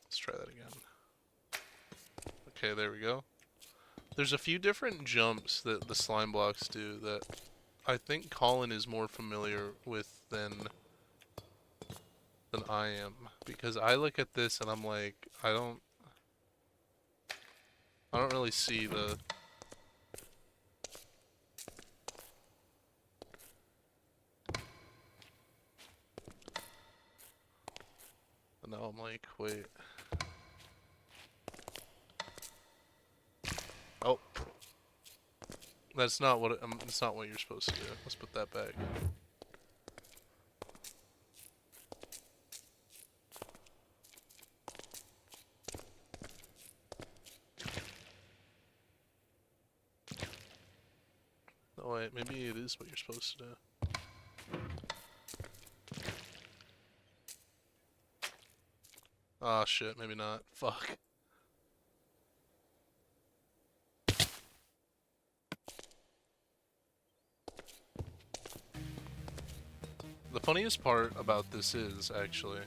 Let's try that again. Okay, there we go. There's a few different jumps that the slime blocks do that I think Collin is more familiar with than I am, because I look at this and I'm like, I don't really see the. And now I'm like, wait. Oh, that's not what that's not what you're supposed to do. Let's put that back. Oh wait, maybe it is what you're supposed to do. Ah, shit, maybe not. Fuck. The funniest part about this is, actually...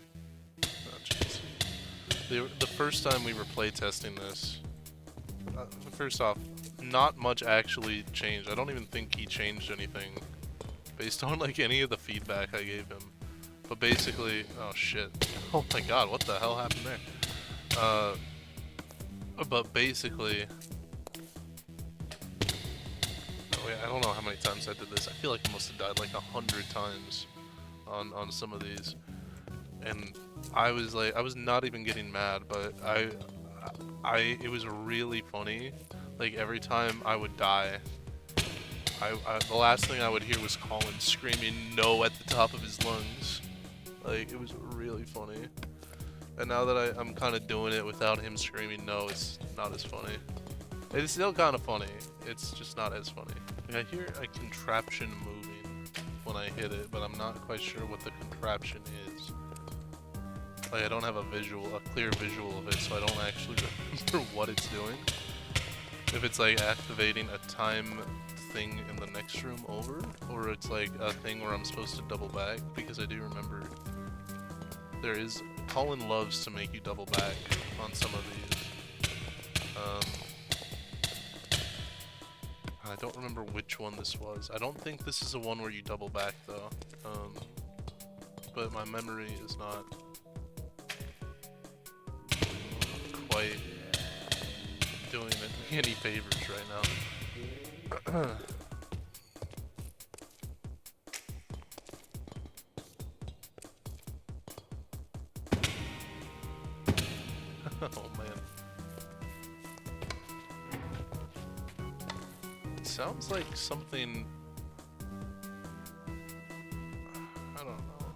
Oh, jeez. The first time we were playtesting this... first off, not much actually changed. I don't even think he changed anything based on, like, any of the feedback I gave him. But basically... Oh, shit. Oh my god, what the hell happened there? But basically... Oh, wait, I don't know how many times I did this. I feel like I must have died like 100 times on some of these. And I was like, I was not even getting mad, but it was really funny. Like, every time I would die, the last thing I would hear was Collin screaming no at the top of his lungs. Like, it was really funny. And now that I'm kind of doing it without him screaming no, it's not as funny. It's still kind of funny, it's just not as funny. Like, I hear a contraption moving when I hit it, but I'm not quite sure what the contraption is. Like, I don't have a clear visual of it, so I don't actually remember what it's doing. If it's like activating a time thing in the next room over, or it's like a thing where I'm supposed to double back, because I do remember Collin loves to make you double back on some of these. I don't remember which one this was. I don't think this is the one where you double back though. But my memory is not quite doing it any favors right now. Oh man. It sounds like something... I don't know.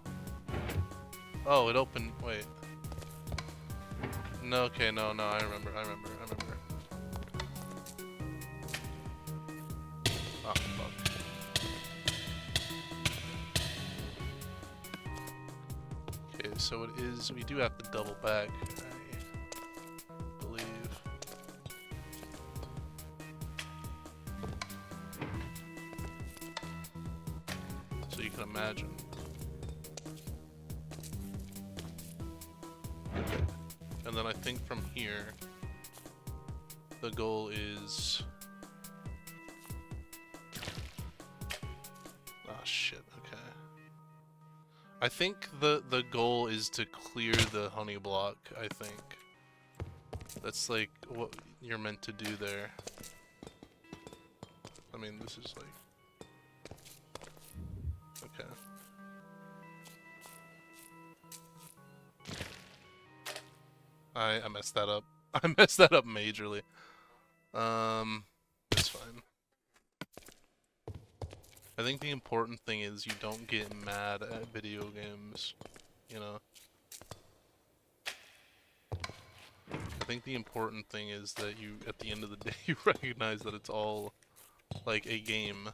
Oh, it opened... Wait. No, okay, no, I remember. Oh, fuck. Okay, so it is... We do have to double back. I believe. So you can imagine. Okay. And then I think from here, the goal is... Ah, shit, okay. I think the goal is to clear the honey block, I think. That's like what you're meant to do there. I mean, this is like... Okay. I messed that up. I messed that up majorly. It's fine. I think the important thing is you don't get mad at video games, you know? I think the important thing is that you, at the end of the day, you recognize that it's all, like, a game.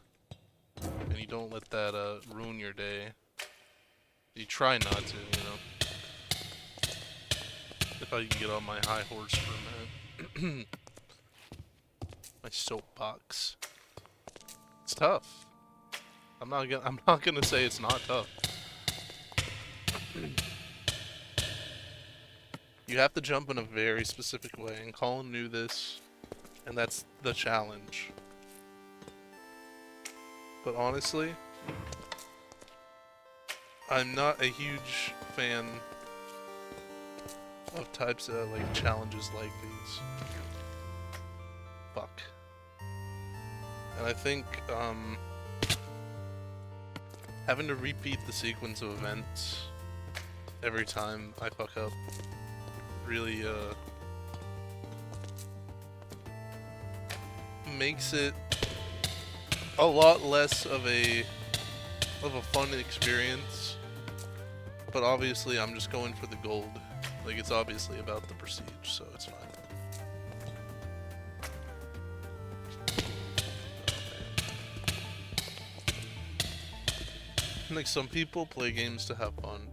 And you don't let that, ruin your day. You try not to, you know? If I can get on my high horse for a minute. My soapbox. It's tough. I'm not gonna say it's not tough. You have to jump in a very specific way, and Collin knew this And that's the challenge. But honestly, I'm not a huge fan of types of like challenges like these. Fuck. And I think having to repeat the sequence of events every time I fuck up really makes it a lot less of a fun experience. But obviously I'm just going for the gold. Like, it's obviously about the prestige, so it's fine. Like, some people play games to have fun.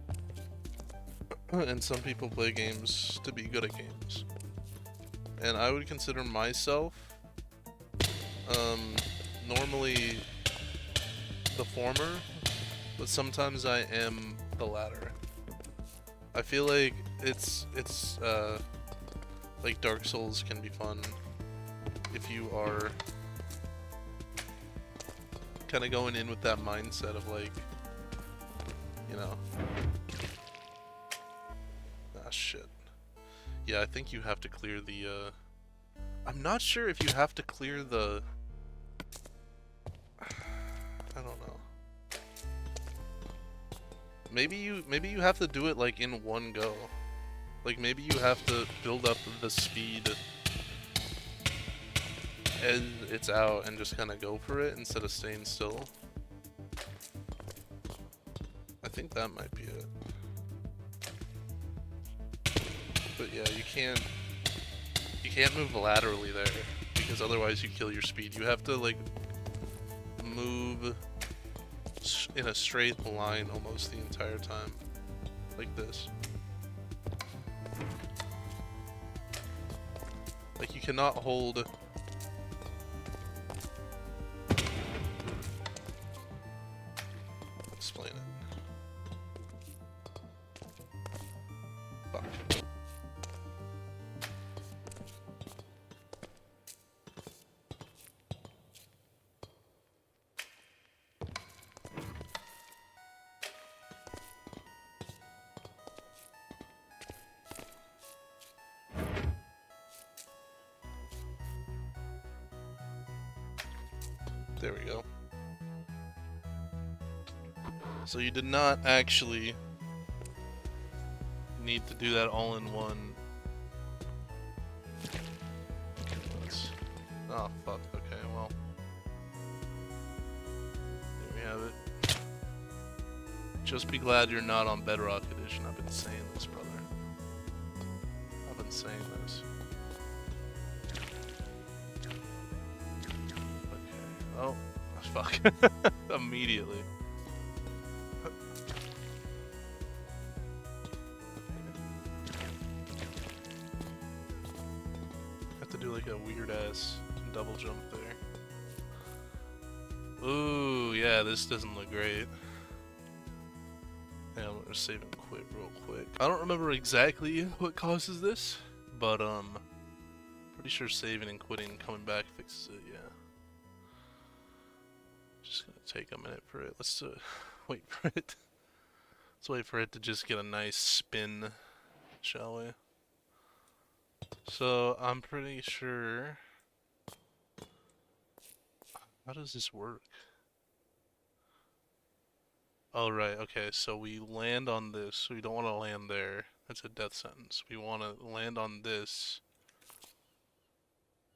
And some people play games to be good at games. And I would consider myself normally the former, but sometimes I am the latter. I feel like it's like Dark Souls can be fun if you are kind of going in with that mindset of like, you know, ah shit. Yeah, I think you have to clear the I'm not sure if you have to clear the I don't know. Maybe you have to do it like in one go. Like maybe you have to build up the speed as it's out and just kind of go for it instead of staying still. I think that might be it. But yeah, you can't move laterally there because otherwise you kill your speed. You have to like move in a straight line almost the entire time, like this. Like you cannot hold explain it. Fuck. There we go. So you did not actually need to do that all in one. Oh fuck, okay, well. There we have it. Just be glad you're not on Bedrock Edition. I've been saying this, brother. I've been saying this. Oh, fuck. Immediately. Have to do like a weird ass double jump there. Ooh, yeah, this doesn't look great. Yeah, I'm gonna save and quit real quick. I don't remember exactly what causes this, but pretty sure saving and quitting and coming back fixes it, yeah. Just gonna take a minute for it. Let's wait for it. Let's wait for it to just get a nice spin, shall we? So I'm pretty sure. How does this work? Oh right, okay. So we land on this. We don't want to land there. That's a death sentence. We want to land on this,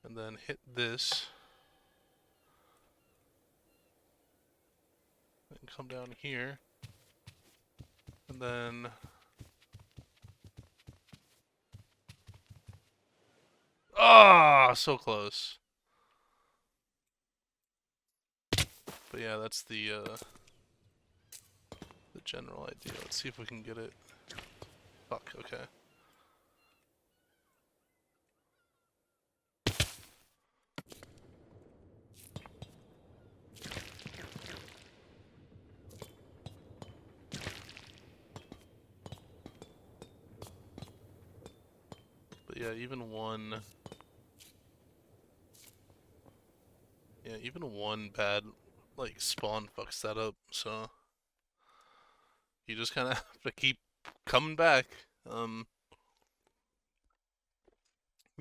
and then hit this. And come down here, and then so close. But yeah, that's the general idea. Let's see if we can get it. Fuck, okay. But yeah, even one even one bad, like, spawn fucks that up, so you just kind of have to keep coming back.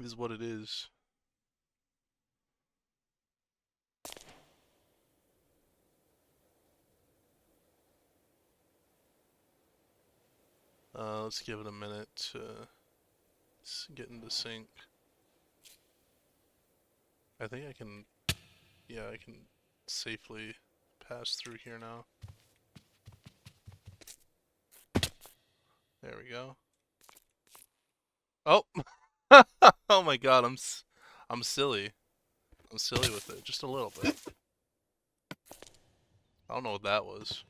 Is what it is. Let's give it a minute to get into sync. I think I can, yeah, I can safely pass through here now. There we go. Oh! Oh my god, I'm silly. I'm silly with it, just a little bit. I don't know what that was.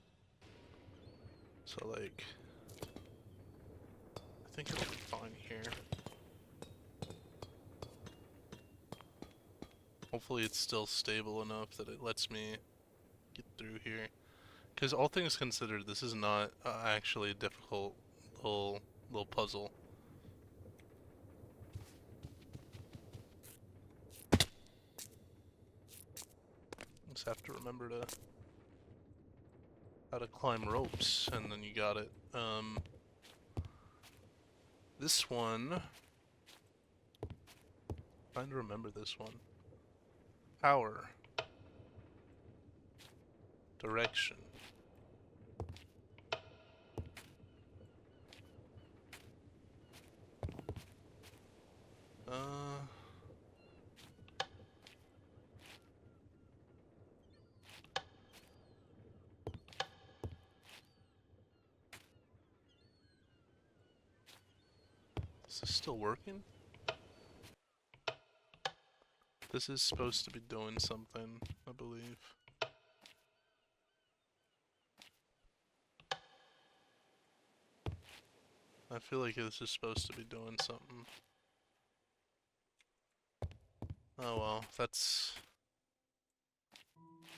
So like, I think it'll be fine here. Hopefully it's still stable enough that it lets me get through here. Because all things considered, this is not actually a difficult little puzzle. Just have to remember how to climb ropes, and then you got it. This one, trying to remember this one. Power. Direction. Is this still working? This is supposed to be doing something, I believe. I feel like this is supposed to be doing something. Oh well, that's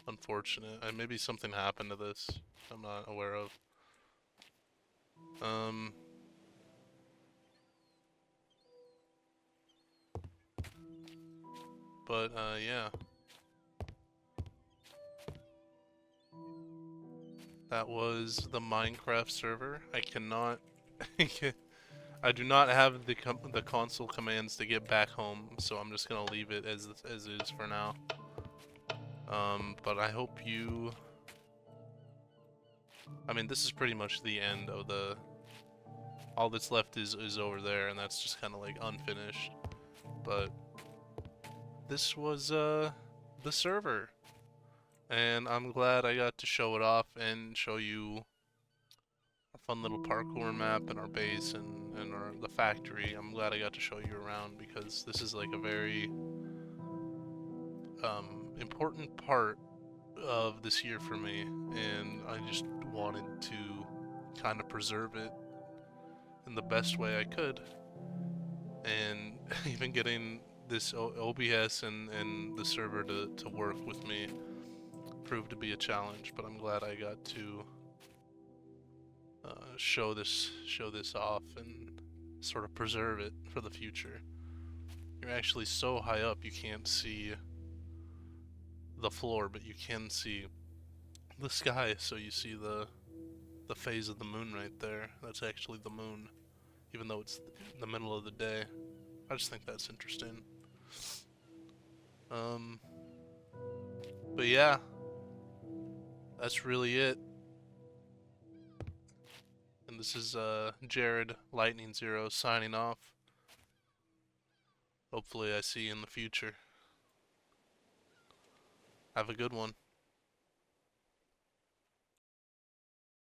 unfortunate. Maybe something happened to this I'm not aware of. But yeah. That was the Minecraft server. I cannot I do not have the console commands to get back home, so I'm just gonna leave it as is for now. But I hope you... I mean, this is pretty much the end of the... All that's left is over there, and that's just kind of like unfinished. But this was the server, and I'm glad I got to show it off and show you a fun little parkour map and our base and the factory. I'm glad I got to show you around because this is like a very important part of this year for me, and I just wanted to kind of preserve it in the best way I could. And even getting this OBS and the server to work with me proved to be a challenge, but I'm glad I got to show this off and sort of preserve it for the future. You're actually so high up you can't see the floor, but you can see the sky, so you see the phase of the moon right there. That's actually the moon, even though it's in the middle of the day. I just think that's interesting. But yeah, that's really it. And this is Jared Lightning Zero signing off. Hopefully I see you in the future. Have a good one.